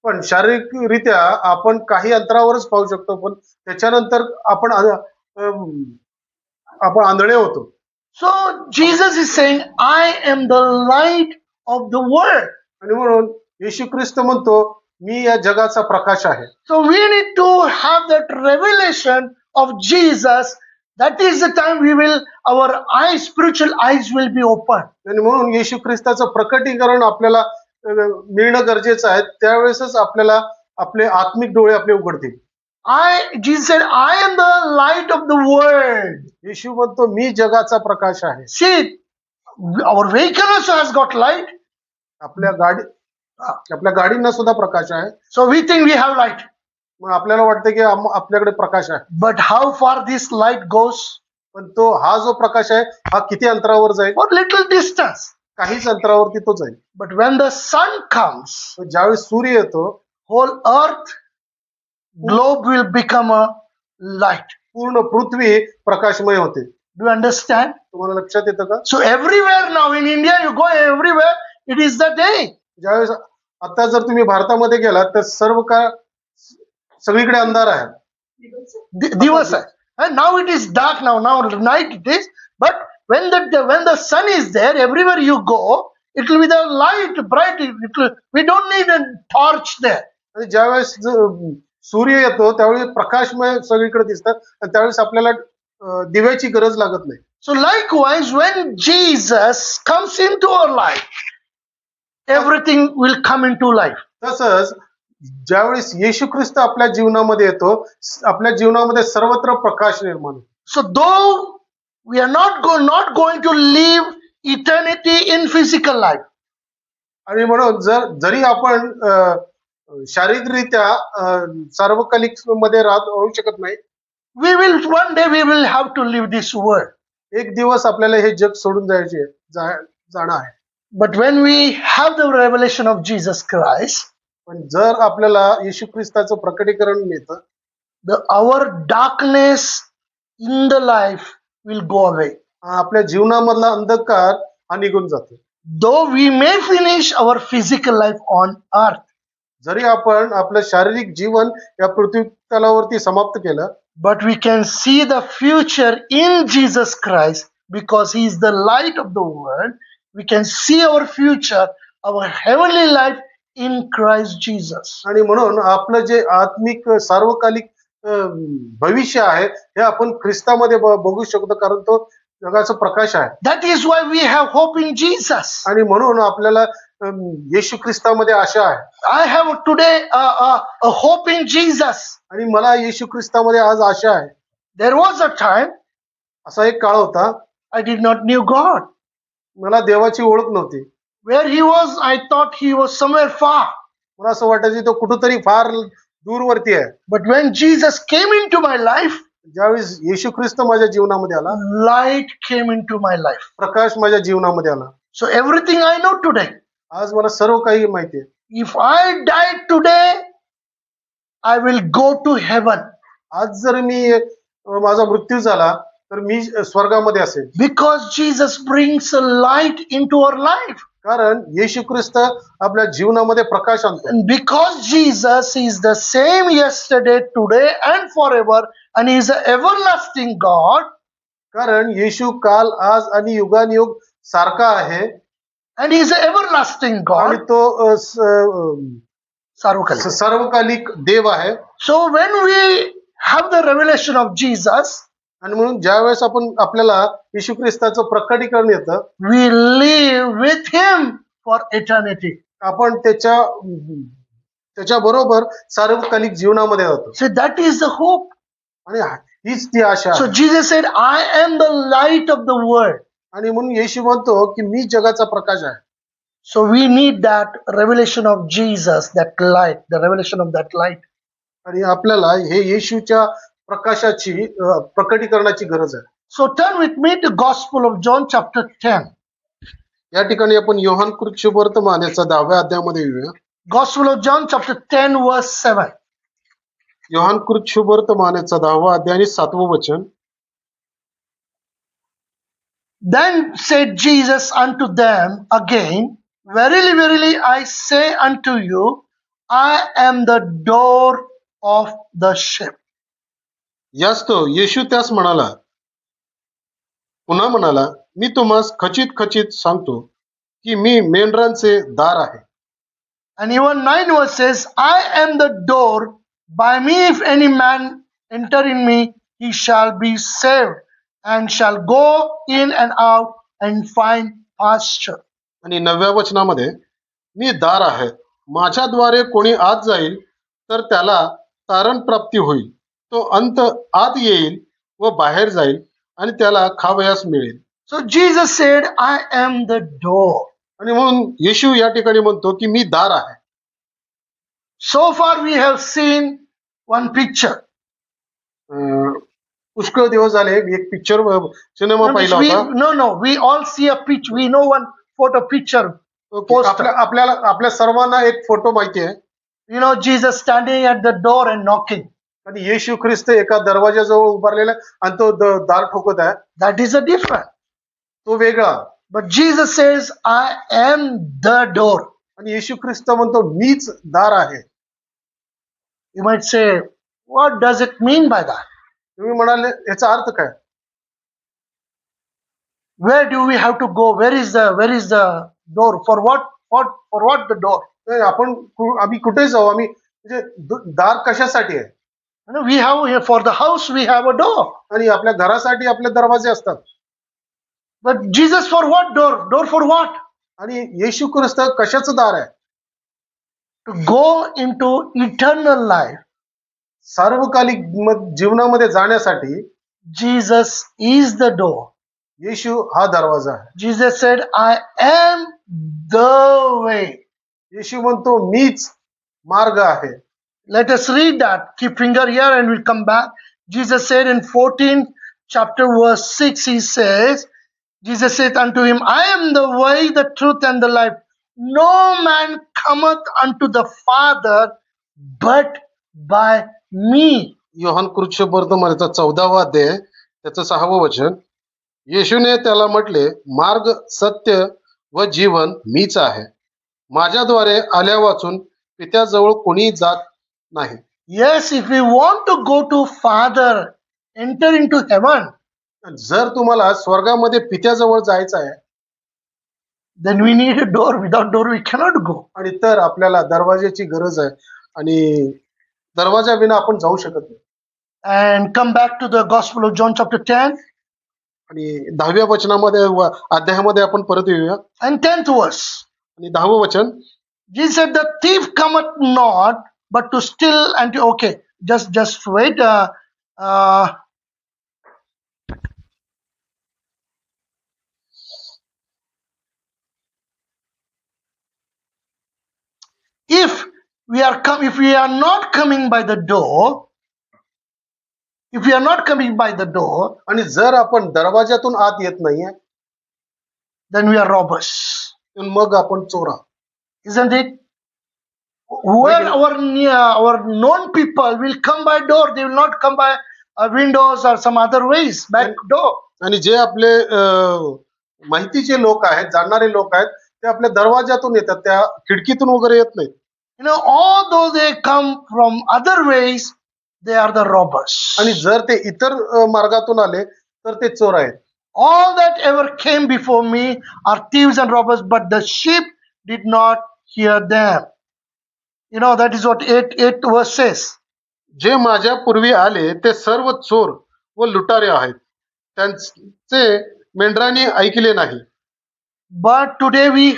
पण शारीरिकरित्या आपण काही अंतरावरच पाहू शकतो, पण त्याच्यानंतर आपण आंधळे होतो. So Jesus is saying, I am the light of the world. आणि म्हणून येशू ख्रिस्त म्हणतो मी या जगाचा प्रकाश आहे. So we need to have that revelation of Jesus. That is the time our eyes, spiritual eyes will be open. आणि म्हणून येशू ख्रिस्ताचं प्रकटीकरण आपल्याला मिळणं गरजेचं आहे. त्यावेळेसच आपल्याला आपले आत्मिक डोळे आपले उघडतील. Jesus said, I am the light of the world. येशू म्हणतो मी जगाचा प्रकाश आहे. See, our vehicle also has got light. आपल्या गाडींना सुद्धा प्रकाश आहे. So we think we have light. मग आपल्याला वाटतं की आपल्याकडे प्रकाश आहे. But how far this light goes? पण हा जो प्रकाश आहे हा किती अंतरावर जाईल? For little distance. काहीच अंतरावरती तो जाईल. But when the sun comes, ज्यावेळेस सूर्य येतो, whole earth globe will become a light. पूर्ण पृथ्वी प्रकाशमय होते. Do you understand? तुम्हाला लक्षात येतं का? So everywhere now in India, you go everywhere, it is the day. ज्यावेळेस आता जर तुम्ही भारतामध्ये गेलात तर सर्व काळ सगळीकडे अंधार आहे. दिवस आहे. And now it is dark now night it is. But when the sun is there, everywhere you go, it will be the light, bright. We don't need a torch there. आणि ज्यावेळेस सूर्य येतो त्यावेळी प्रकाशमय सगळीकडे दिसतात आणि त्यावेळेस आपल्याला दिव्याची गरज लागत नाही. So likewise, when Jesus comes into our life, everything will come into life. तसंच ज्यावेळेस येशू ख्रिस्त आपल्या जीवनामध्ये येतो, आपल्या जीवनामध्ये सर्वत्र प्रकाश निर्माण होतो. So though we are not going to live eternity in physical life. आणि म्हणून जरी आपण शारीरिकरित्या सार्वकालिक मध्ये राहू शकत नाही, one day we will have to leave this world. एक दिवस आपल्याला हे जग सोडून जाणं आहे. But when we have the revelation of Jesus Christ, पण जर आपल्याला येशू ख्रिस्ताचं प्रकटीकरण मिळतं, our darkness in the life will go away. आपल्या जीवनामधला अंधकार हा निघून जातो. Though we may finish our physical life on earth, जरी आपण आपलं शारीरिक जीवन या पृथ्वी तलावरती समाप्त केलं, but we can see the future in Jesus Christ because he is the light of the world. We can see our future, our heavenly life in Christ Jesus. आणि म्हणून आपलं जे आत्मिक सार्वकालिक भविष्य आहे हे आपण ख्रिस्तामध्ये बघू शकतो, कारण तो जगाचा प्रकाश आहे. That is why we have hope in Jesus. आणि म्हणून आपल्याला येशू ख्रिस्तामध्ये आशा आहे. I have today a hope in Jesus. आणि मला येशू ख्रिस्तामध्ये आज आशा आहे. There was a time असा एक काळ होता, I did not knew God. मला देवाची ओळख नव्हती. Where he was, I thought he was somewhere far. मला असं वाटायचं तो कुठेतरी फार दूरवरती आहे. But when Jesus came into my life, ज्यावेळेस येशू ख्रिस्त माझ्या जीवनामध्ये आला, light came into my life. प्रकाश माझ्या जीवनामध्ये आला. So everything I know today. आज मला सर्व काही माहिती आहे. If I died today, I will go to heaven. आज जर माझा मृत्यू झाला तर मी स्वर्गामध्ये असेल. Because Jesus brings a light into our life. कारण येशू ख्रिस्त आपल्या जीवनामध्ये प्रकाश आणतो. And because Jesus is the same yesterday, today and forever, and he is an everlasting God. कारण येशू काल, आज आणि युगानुयुग सारखा आहे. And he is an everlasting आणि God. तो Sarvakalik. सर्वकालिक देव आहे. So when we have the revelation of Jesus, आणि म्हणून ज्यावेळेस आपल्याला येशू ख्रिस्ताचं प्रकटीकरण येतं, we live with him for eternity. आपण त्याच्या बरोबर सार्वकालिक जीवनामध्ये जातो. So that is the hope. आणि हीच ती आशा So आहे. Jesus said, I am the light of the world. आणि म्हणून येशू म्हणतो की मी जगाचा प्रकाश आहे. So we need that revelation of Jesus, that light, the revelation of that light. आणि आपल्याला हे येशूच्या प्रकाशाची प्रकटीकरणाची गरज आहे. So turn with me to Gospel of John chapter 10. या ठिकाणी आपण योहान कृत शुभवर्तमान याचा 10व्या अध्यायामध्ये येऊया. Gospel of John chapter 10 verse 7. Yohan कृत शुभवर्तमान याचा 10वा अध्याय आणि 7वं वचन. Then said Jesus unto them again, Verily, verily, I say unto you, I am the door of the sheep. यास्तव येशू त्यास म्हणाला, पुन्हा म्हणाला, मी तुम्हास खचित खचित सांगतो की मी मेंढरांचे दार आहे. And even 9 verse says, I am the door. By me, if any man enter in me, he shall be saved, and shall go in and out and find pasture. आणि 9व्या वचनामध्ये, मी दार आहे, माझ्याद्वारे कोणी आत जाईल तर त्याला तारण प्राप्ती होईल. तो अंत आत येईल व बाहेर जाईल आणि त्याला खावयास मिळेल. So Jesus said, I am the door. आणि म्हणून येशू या ठिकाणी म्हणतो की मी दार आहे. So far we have seen one picture. पुष्कळ दिवस झाले एक पिक्चर सिनेमा पाहिला होता. No, we all see a picture. We know one photo picture. Poster. आपल्या सर्वांना एक फोटो माहिती आहे. You know, Jesus standing at the door and knocking. आणि येशू ख्रिस्त एका दरवाजाजवळ उभारलेला आणि तो दार ठोकत आहे. That is a different. तो वेगळा. But Jesus says, I am the door. आणि येशू ख्रिस्त म्हणतो मीच दार आहे. You might say, what does it mean by that? तुम्ही म्हणाले याचा अर्थ काय? Where do we have to go? Where is the door? For what the door? आम्ही कुठे जाऊ? आम्ही म्हणजे दार कशासाठी आहे? We have, for the house we have a door. आणि आपल्या घरासाठी आपले दरवाजे असतात. But Jesus for what door? Door for what? आणि येशू ख्रिस्त कशाचं दार आहे? To go into eternal life. सार्वकालिक जीवनामध्ये जाण्यासाठी Jesus is the door. येशू हा दरवाजा आहे. Jesus said, I am the way. येशू म्हणतो मीच मार्ग आहे. Let us read that. Keep finger here and we'll come back. Jesus said in 14 chapter verse 6, he says, Jesus said unto him, I am the way, the truth, and the life. No man cometh unto the Father but by me. Yohan कृष्णवर्तमानाचा 14वा अध्याय त्याचं 6वं वचन. येशूने त्याला म्हटले, मार्ग, सत्य व जीवन मीच आहे. माझ्याद्वारे आल्या वाचून पित्याजवळ कोणी जात नाही. Yes, if we want to go to Father, enter into heaven. जर तुम्हाला स्वर्गामध्ये पित्याजवळ जायचं आहे, then we need a door. Without door we cannot go. आणि तर आपल्याला दरवाजाची गरज आहे आणि दरवाजा विना आपण जाऊ शकत नाही. And come back to the Gospel of John chapter 10. आणि 10व्या वचनामध्ये अध्यायामध्ये आपण परत येऊया. And 10th verse. आणि 10वं वचन. Jesus said, the thief cometh not but to steal and to, okay, just wait. If we are not coming by the door, if we are not coming by the door, आणि जर आपण दरवाजातून आत येत नाहीये, then we are robbers. मग आपण चोर आहोत. Isn't it? Where our known people will come by door, they will not come by windows or some other ways, back door. आणि जे आपले माहितीचे लोक आहेत, जाणणारे लोक आहेत, ते आपल्या दरवाजातून येतात, त्या खिडकीतून वगैरे येत नाहीत. You know, although they come from other ways, they are the robbers. आणि जर ते इतर मार्गातून आले तर ते चोर आहेत. All that ever came before me are thieves and robbers, but the sheep did not hear them. You know, that is what 8 verse says. जे माझ्या पूर्वी आले ते सर्व चोर व लुटारे आहेत, त्यांचे मेंढरांनी ऐकले नाही. But today we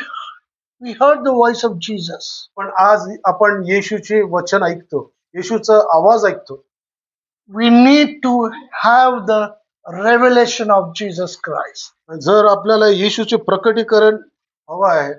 heard the voice of Jesus. पण आज आपण येशूचे वचन ऐकतो, येशूचा आवाज ऐकतो. We need to have the revelation of Jesus Christ. जर आपल्याला येशूचे प्रकटीकरण हवं आहे,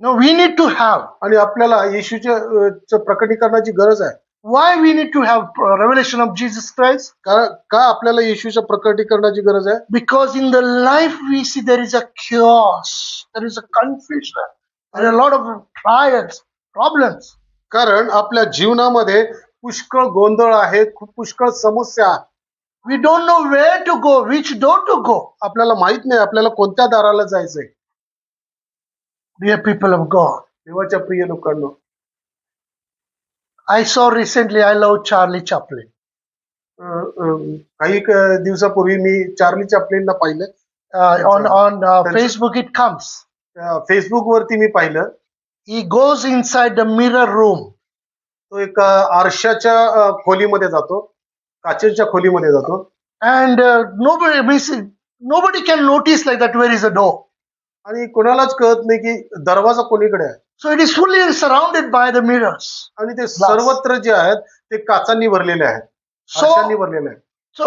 no, we need to have, आणि आपल्याला येशूचे प्रकटीकरणाची गरज आहे. Why we need to have revelation of Jesus Christ? का आपल्याला येशूच्या प्रकटीकरणाची गरज आहे? Because in the life we see there is a chaos, there is a confusion, there are a lot of trials, problems. कारण आपल्या जीवनामध्ये पुष्कळ गोंधळ आहे, पुष्कळ समस्या आहे. We don't know where to go, which door to go. आपल्याला माहित नाही आपल्याला कोणत्या दाराला जायचंय. Dear people of God, देवाच्या प्रिय लोकांनो, I saw recently, I love Charlie Chaplin. काही दिवसापूर्वी मी चार्ली चॅप्लिनला पाहिलं. On Facebook it comes. Facebook वरती मी पाहिलं. he goes inside the mirror room. तो एक आरशाच्या खोलीमध्ये जातो, काचेच्या खोलीमध्ये जातो. And nobody can notice like that where is the door. आणि कोणालाच कळत नाही की दरवाजा कोणीकडे आहे. So it is fully surrounded by the mirrors. आणि ते सर्वत्र जे आहेत ते काचांनी भरलेले आहेत, आरशांनी भरलेले आहेत. So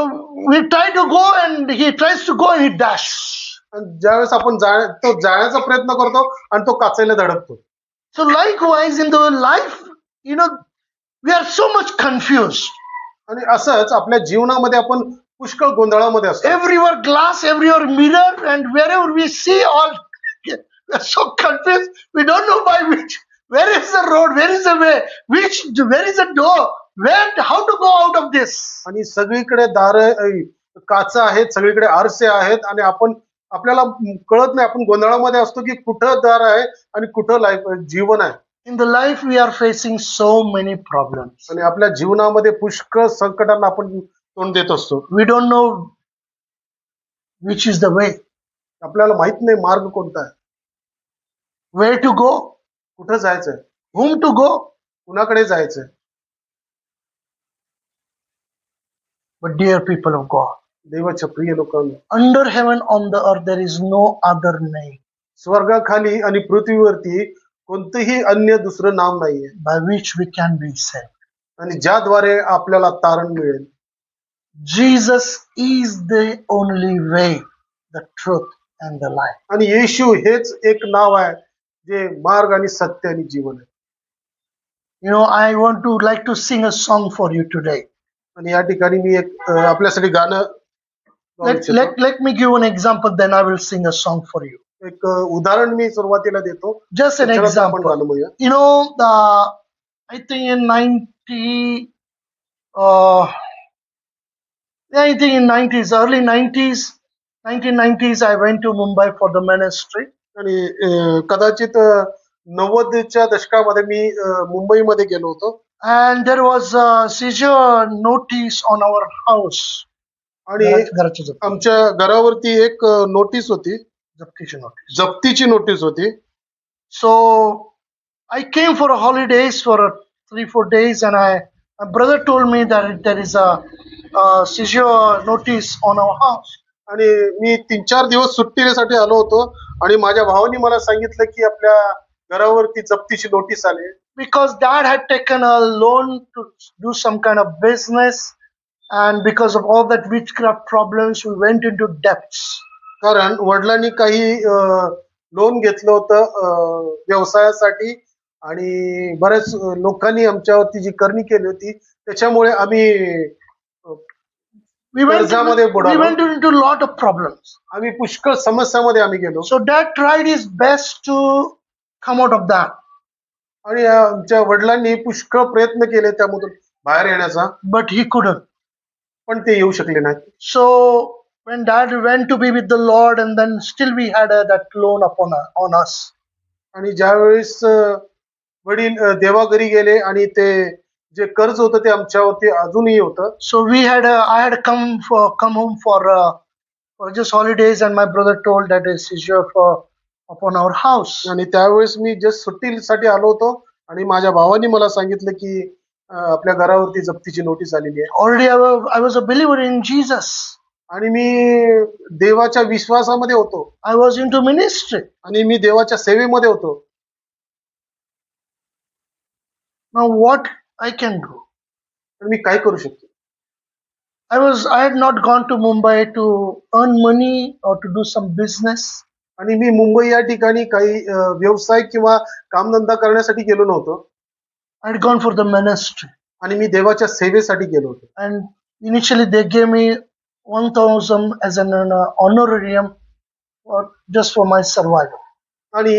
we try to go and he tries to go and he dash. आणि ज्यावेळेस आपण तो जाण्याचा प्रयत्न करतो आणि तो काचेला धडकतो. So likewise in the life, we are so much confused. आणि असंच आपल्या जीवनामध्ये आपण पुष्कळ गोंधळामध्ये असतो. Everywhere glass, everywhere mirror, and wherever we see all, we are so confused. We don't know by where is the road, where is the way, where is the door, how to go out of this. आणि सगळीकडे दार काचा आहेत, सगळीकडे आरसे आहेत आणि आपल्याला कळत नाही, आपण गोंधळामध्ये असतो की कुठं दार आहे आणि कुठं जीवन आहे. In the life we are facing so many problems. आणि आपल्या जीवनामध्ये पुष्कळ संकटांना आपण तोंड देत असतो. We don't know which is the way. आपल्याला माहित नाही मार्ग कोणता आहे, where to go, कुठं जायचंय, whom to go. कुणाकडे जायचंय. But dear people of God, देवाच्या प्रिय लोकांना, under heaven on the earth there is no other name स्वर्गाखाली आणि पृथ्वीवरती कोणतंही अन्य दुसरं नाव नाहीये by which we can be saved. आणि ज्याद्वारे आपल्याला तारण मिळेल. Jesus is the only way, the truth and the life. आणि येशू हेच एक नाव आहे जे मार्ग आणि सत्य आणि जीवन आहे. I want to like to sing a song for you today. आणि या ठिकाणी मी एक आपल्यासाठी गाणं गाऊ इच्छितो. Let me give an example, then I will sing a song for you. एक उदाहरण मी सुरुवातीला देतो. Just an त्याच्यानंतर आपण example. गाणं म्हणूया. I think in 1990s, I went to Mumbai for the ministry. आणि कदाचित 90च्या दशकामध्ये मी मुंबईमध्ये गेलो होतो. And there was a seizure notice on our house. आणि आमच्या घरावरती एक नोटीस होती, जप्तीची नोटीस होती. So I came for a holidays for 3-4 days, and my brother told me that there is a seizure notice on our house. आणि मी 3-4 दिवस सुट्टीसाठी आलो होतो आणि माझ्या भावाने मला सांगितलं की आपल्या घरावरती जप्तीची नोटीस आली. Because dad had taken a loan to do some kind of business, and because of all that witchcraft problems, we went into debts. कारण वडिलांनी काही लोन घेतलं होतं व्यवसायासाठी आणि बऱ्याच लोकांनी आमच्यावरती जी करणी केली होती त्याच्यामुळे आम्ही कर्जामध्ये बुडालो. We went into a lot of problems. आम्ही पुष्कळ समस्यामध्ये आम्ही गेलो. So dad tried his best to come out of that. आणि आमच्या वडिलांनी पुष्कळ प्रयत्न केले त्यामधून बाहेर येण्याचा, but he couldn't. पण ते येऊ शकले नाही. So when dad went to be with the Lord, and then still we had that loan on us. आणि ज्यावेळेस वडील देवाघरी गेले आणि ते जे कर्ज होतं ते आमच्यावरती अजूनही होतं. So I had come home for just holidays, and my brother told that is seizure upon our house. आणि त्यावेळेस मी जस्ट सुट्टीसाठी आलो होतो आणि माझ्या भावाने मला सांगितलं की आपल्या घरावरती जप्तीची नोटीस आलेली आहे. Already I was a believer in Jesus. आणि मी देवाच्या विश्वासामध्ये होतो. I was into ministry. आणि मी देवाच्या सेवेमध्ये होतो. Now what I can do? मी काय करू शकतो? I had not gone to Mumbai to earn money or to do some business. आणि मी मुंबई या ठिकाणी काही व्यवसाय किंवा कामधंदा करण्यासाठी गेलो नव्हतो. I had gone for the ministry. आणि मी देवाच्या सेवेसाठी गेलो होतो. And initially they gave me 1,000 as an honorarium just for my survival. आणि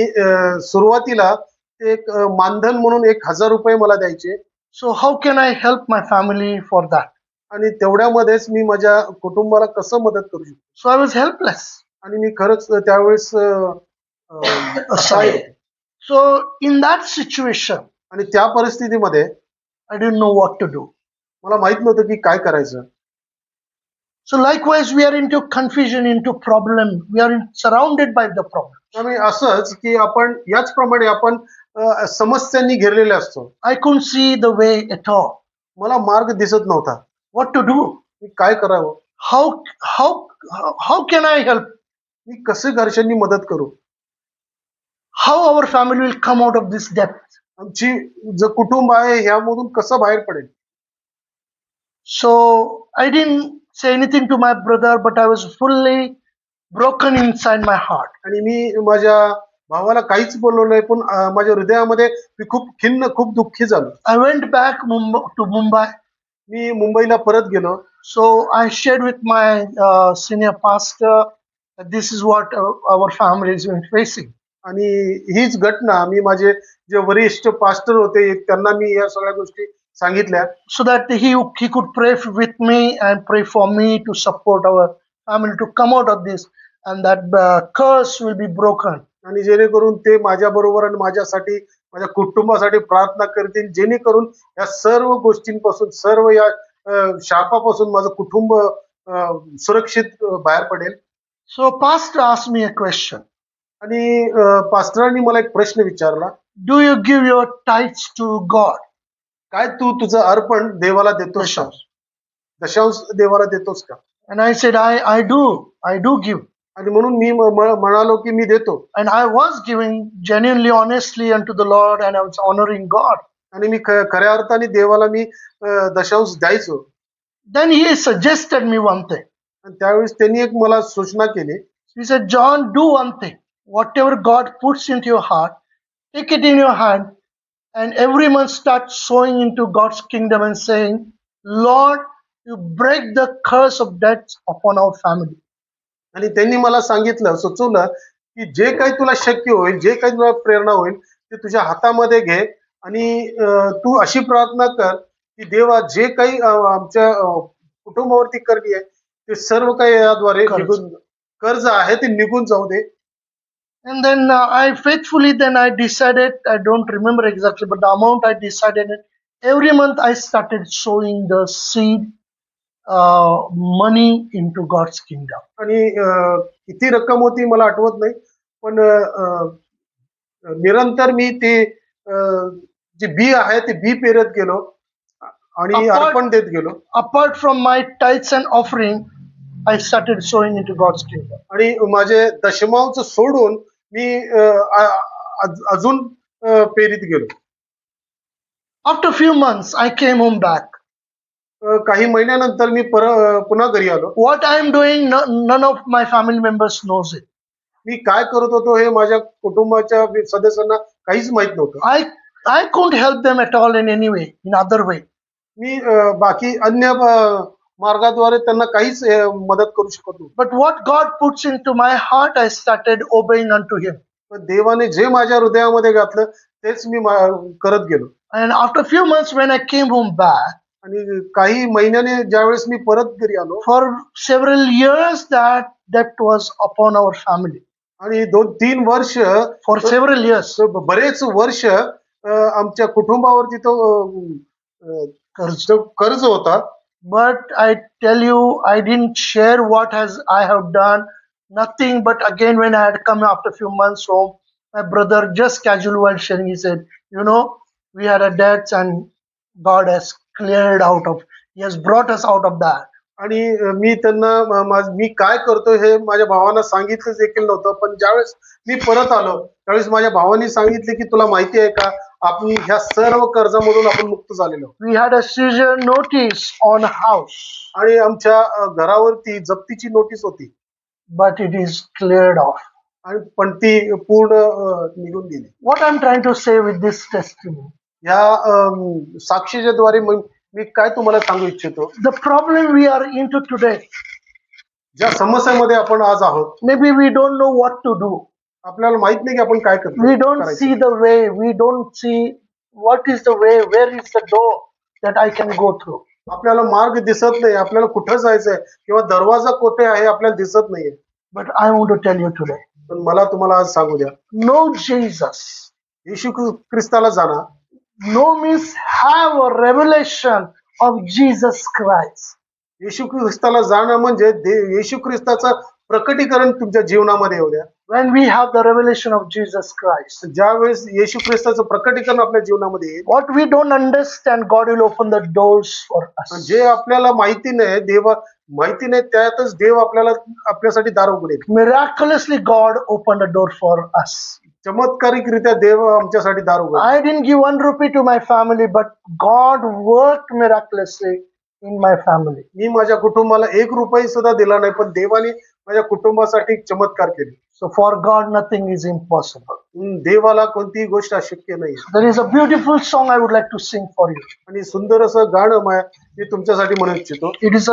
सुरुवातीला ते एक मानधन म्हणून 1,000 रुपये मला द्यायचे. So how can I help my family for that? आणि तेवढ्यामध्येच मी माझ्या कुटुंबाला कसं मदत करू शकतो? So I was helpless. आणि मी खरंच त्यावेळेस So in that situation, आणि त्या परिस्थितीमध्ये I didn't know what to do. मला माहित नव्हतं की काय करायचं. So likewise we are into confusion, into problem. We are surrounded by the problem. आणि असंच की आपण याचप्रमाणे आपण समस्यांनी घेरलेला असतो. I couldn't see the way at all. मला मार्ग दिसत नव्हता. What to do? मी काय करावं? How how how can I help? मी कसे घरच्यांनी मदत करू? How our family will come out of this debt? आमची जे कुटुंब आहे ह्यामधून कसं बाहेर पडेल? So I didn't say anything to my brother, but I was fully broken inside my heart. आणि मी माझ्या भावाला काहीच बोललो नाही, पण माझ्या हृदयामध्ये मी खूप खिन्न, खूप दुःखी झालो. I went back to Mumbai. मी मुंबईला परत गेलो. So I shared with my senior pastor that this is what our family is been facing. आणि हीच घटना मी माझे जे वरिष्ठ पास्टर होते त्यांना मी या सगळ्या गोष्टी सांगितल्या. So that he could pray with me and pray for me to support our family to come out of this, and that curse will be broken. आणि जेणेकरून ते माझ्या बरोबर आणि माझ्यासाठी, माझ्या कुटुंबासाठी प्रार्थना करतील, जेणेकरून या सर्व गोष्टींपासून, सर्व या शापापासून माझं कुटुंब सुरक्षित बाहेर पडेल. So pastor asked me a question. आणि पास्टरांनी मला एक प्रश्न विचारला, Do you give your tithes to God? काय तू तुझं अर्पण देवाला देतोस का? दशांश देवाला देतोस का? And I said, I do give. आणि म्हणून मी म्हणालो की मी देतो. And I was giving genuinely, honestly unto the Lord, and I was honoring God. आणि मी खऱ्या अर्थाने देवाला मी दशांश द्यायचो. Then he suggested me one thing. आणि त्यावेळेस त्यांनी एक मला सूचना केली. He said, John, do one thing. Whatever God puts into your heart, take it in your hand, and every month start sowing into God's kingdom and saying, Lord, you break the curse of death upon our family. आणि त्यांनी मला सांगितलं, सुचवलं की जे काही तुला शक्य होईल, जे काही तुला प्रेरणा होईल ते तुझ्या हातामध्ये घे आणि तू अशी प्रार्थना कर की देवा जे काही आमच्या कुटुंबावरती कर्ज आहे ते सर्व काही याद्वारे कर्ज आहे ते निघून जाऊ दे. And then I faithfully I decided, I don't remember exactly, but the amount I decided, every month I started sowing the seed money into God's kingdom. आणि किती रक्कम होती मला आठवत नाही, पण निरंतर मी ते जे बी आहे ते बी पेरत गेलो आणि अर्पण देत गेलो. Apart from my tithes and offering, I started sowing into God's kingdom. आणि माझे दशमांश सोडून मी अजून पेरीत गेलो. After few months, I came home back. काही महिन्यानंतर मी पुन्हा घरी आलो. What I am doing, none of my family members knows it. मी काय करत होतो हे माझ्या कुटुंबाच्या सदस्यांना काहीच माहित नव्हतं. I couldn't help them at all in any way, in other way. मी बाकी अन्य मार्गाद्वारे त्यांना काहीच मदत करू शकत नव्हतो. But what God puts into my heart, I started obeying unto Him. देवाने जे माझ्या हृदयामध्ये घातलं तेच मी करत गेलो. And after few months when I came home back, आणि काही महिन्याने ज्यावेळेस मी परत घरी आलो, for several years that debt was upon our family. आणि 2-3 वर्ष, for several years, बरेच वर्ष आमच्या कुटुंबावरती तो कर्ज होता. But I tell you, I didn't share what I have done, nothing. But again, when I had come after a few months home, my brother just casually while sharing, he said, we had a debt and God has cleared out of, He has brought us out of that. आणि मी त्यांना मी काय करतो हे माझ्या भावांना सांगितलं देखील नव्हतं, पण ज्यावेळेस मी परत आलो त्यावेळेस माझ्या भावांनी सांगितले की तुला माहिती आहे का, आपण ह्या सर्व कर्जामधून आपण मुक्त झालेलो. We had a seizure notice on house. आणि आमच्या घरावरती जप्तीची नोटीस होती. But it is cleared off. आणि पण ती पूर्ण निघून गेली. What I'm trying to say with this testimony, या साक्षीच्या द्वारे मी काय तुम्हाला सांगू इच्छितो, the problem we are into today, ज्या समस्यामध्ये आपण आज आहोत, maybe we don't know what to do. आपल्याला माहित नाही की आपण काय करतो. We don't see the way, we don't see what is the way, where is the door that I can go through. आपल्याला मार्ग दिसत नाही, आपल्याला कुठं जायचंय किंवा दरवाजा कोठे आहे आपल्याला दिसत नाहीये. But I want to tell you today, पण मला तुम्हाला आज सांगू द्या, know Jesus. येशू ख्रिस्ताला जाणा. Know means have a revelation of Jesus Christ. येशू ख्रिस्ताला जाणं म्हणजे येशू ख्रिस्ताचा प्रकटीकरण तुमच्या जीवनामध्ये येऊ द्या. When we have the revelation of Jesus Christ, ज्यावेळेस येशू ख्रिस्ताचं प्रकटीकरण आपल्या जीवनामध्ये येईल, what we don't understand, God will open the doors for us. जे आपल्याला माहिती नाही त्यातच देव आपल्यासाठी दार उघडेल. Miraculously, God opened a door for us. चमत्कारिकरित्या देव आमच्यासाठी दार उघडेल. I didn't give 1 rupee to my family, but God worked miraculously in my family. मी माझ्या कुटुंबाला 1 रुपया सुद्धा दिला नाही, पण देवाने माझ्या कुटुंबासाठी एक चमत्कार केले. So for God, nothing is impossible. देवाला कोणतीही गोष्ट अशक्य नाही. There is a beautiful song I would like to sing for you. आणि सुंदर असं गाणं मी तुमच्यासाठी म्हणू इच्छितो. It is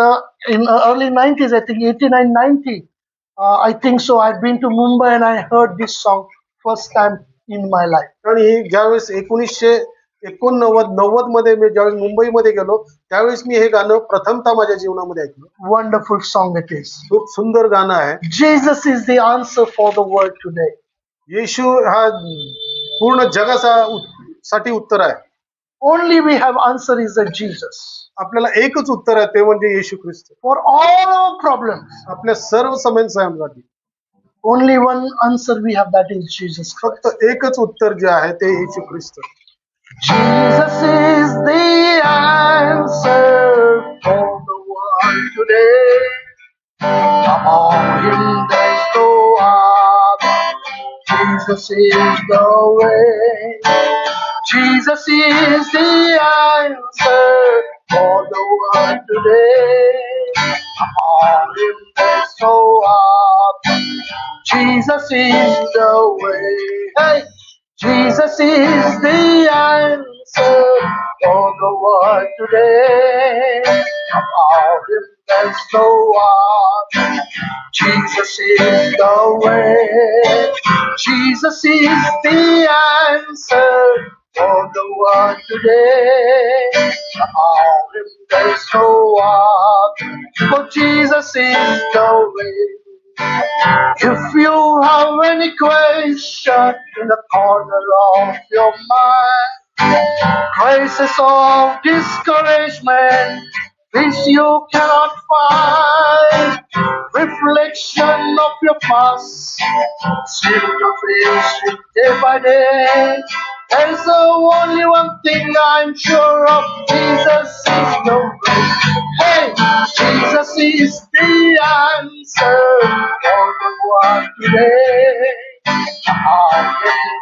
in early 90s, I think 89, 90. I think so. I've been to Mumbai and I heard this song first time in my life. आणि ज्यावेळेस 1989 मध्ये मी ज्यावेळेस मुंबईमध्ये गेलो, त्यावेळेस मी हे गाणं प्रथमतः माझ्या जीवनामध्ये ऐकलं. Wonderful song it is. खूप सुंदर गाणं आहे. Jesus is the answer for the world today. येशू हा पूर्ण जगासाठी उत्तर आहे. Only we have answer is that Jesus. आपल्याला एकच उत्तर आहे, ते म्हणजे येशू ख्रिस्त. For all our problems, आपल्या सर्व समस्यांसाठी only one answer we have, that is Jesus Christ. फक्त एकच उत्तर जे आहे ते येशू ख्रिस्त. Jesus is the answer for the world today. Among him there's no other. Jesus is the way. Jesus is the answer for the world today. Among him there's no other. Jesus is the way. Hey! Jesus is the answer for the world today. About him there's no one. Jesus is the way. Jesus is the answer for the world today. About him there's no one. For Jesus is the way. If you have any question in the corner of your mind, traces of discouragement, which you cannot find, reflection of your past, still your face day by day. There's only one thing I'm sure of, Jesus is the way. Hey, Jesus is the answer for the world today.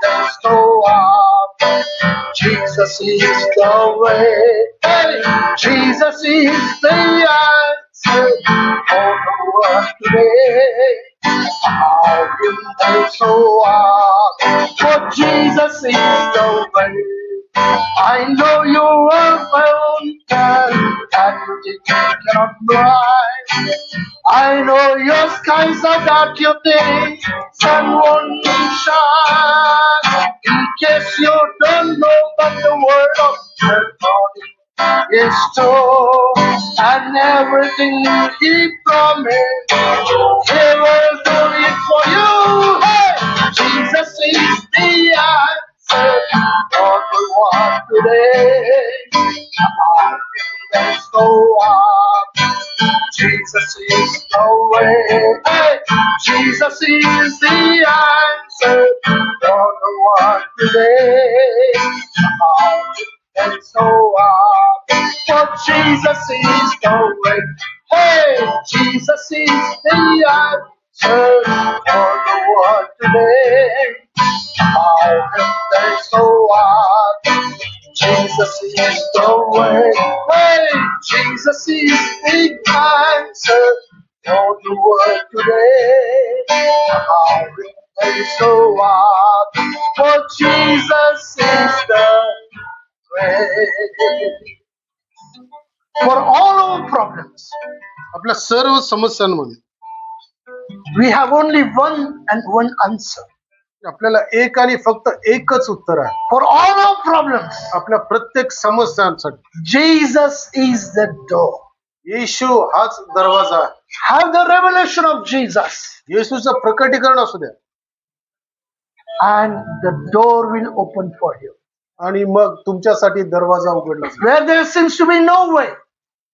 There's no other. Jesus is the way. Hey, Jesus is the answer for the world today. There's no other. For Jesus is the way. I know you are fountain and you cannot dry. I know your skies are dark, you think sun won't shine. In case you don't know, but the word of God is true, and everything He promised, He will do it for you. Hey, Jesus is the answer for the world today. There's no one. Jesus is the way. Hey, Jesus is the answer for the world today. There's no one. For Jesus is the way. Hey, Jesus is the answer for the world today. There's no one. Jesus is the way. Hey, Jesus is the answer for the world today. There's no one. For Jesus is the way. For all our problems, आपल्या सर्व समस्यांमध्ये we have only one answer. आपल्याला एक आणि फक्त एकच उत्तर आहे. For all our problems, आपल्या प्रत्येक समस्यांसाठी Jesus is the door. येशू हाच दरवाजा आहे. Have the revelation of Jesus, येशूचं प्रकटीकरण असू द्या, and the door will open for you. आणि मग तुमच्यासाठी दरवाजा उघडला जाईल. Where there seems to be no way,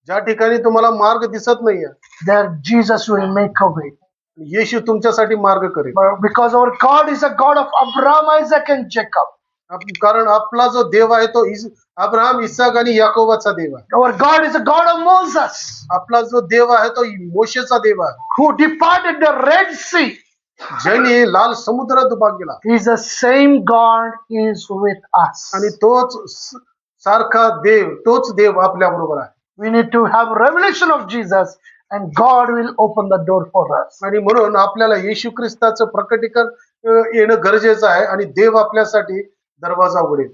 ज्या ठिकाणी तुम्हाला मार्ग दिसत नाहीये, there Jesus will make a way. येशू तुमच्यासाठी मार्ग करेल. Because our God is a God of Abraham, Isaac, and Jacob. कारण आपला जो देव आहे तो अब्राहम, इसाक आणि याकोबाचा देव आहे. Our God is a God of Moses, आपला जो देव आहे तो मोशेचा देव आहे, who departed the Red Sea. ज्याने लाल समुद्र दुभाग गेला. He is the same God is with us. आणि तोच सारखा देव, तोच देव आपल्या बरोबर आहे. We need to have revelation of Jesus, and God will open the door for us. आणि म्हणून आपल्याला येशू ख्रिस्ताचं प्रकटीकरण येणं गरजेचं आहे आणि देव आपल्यासाठी दरवाजा उघडेल.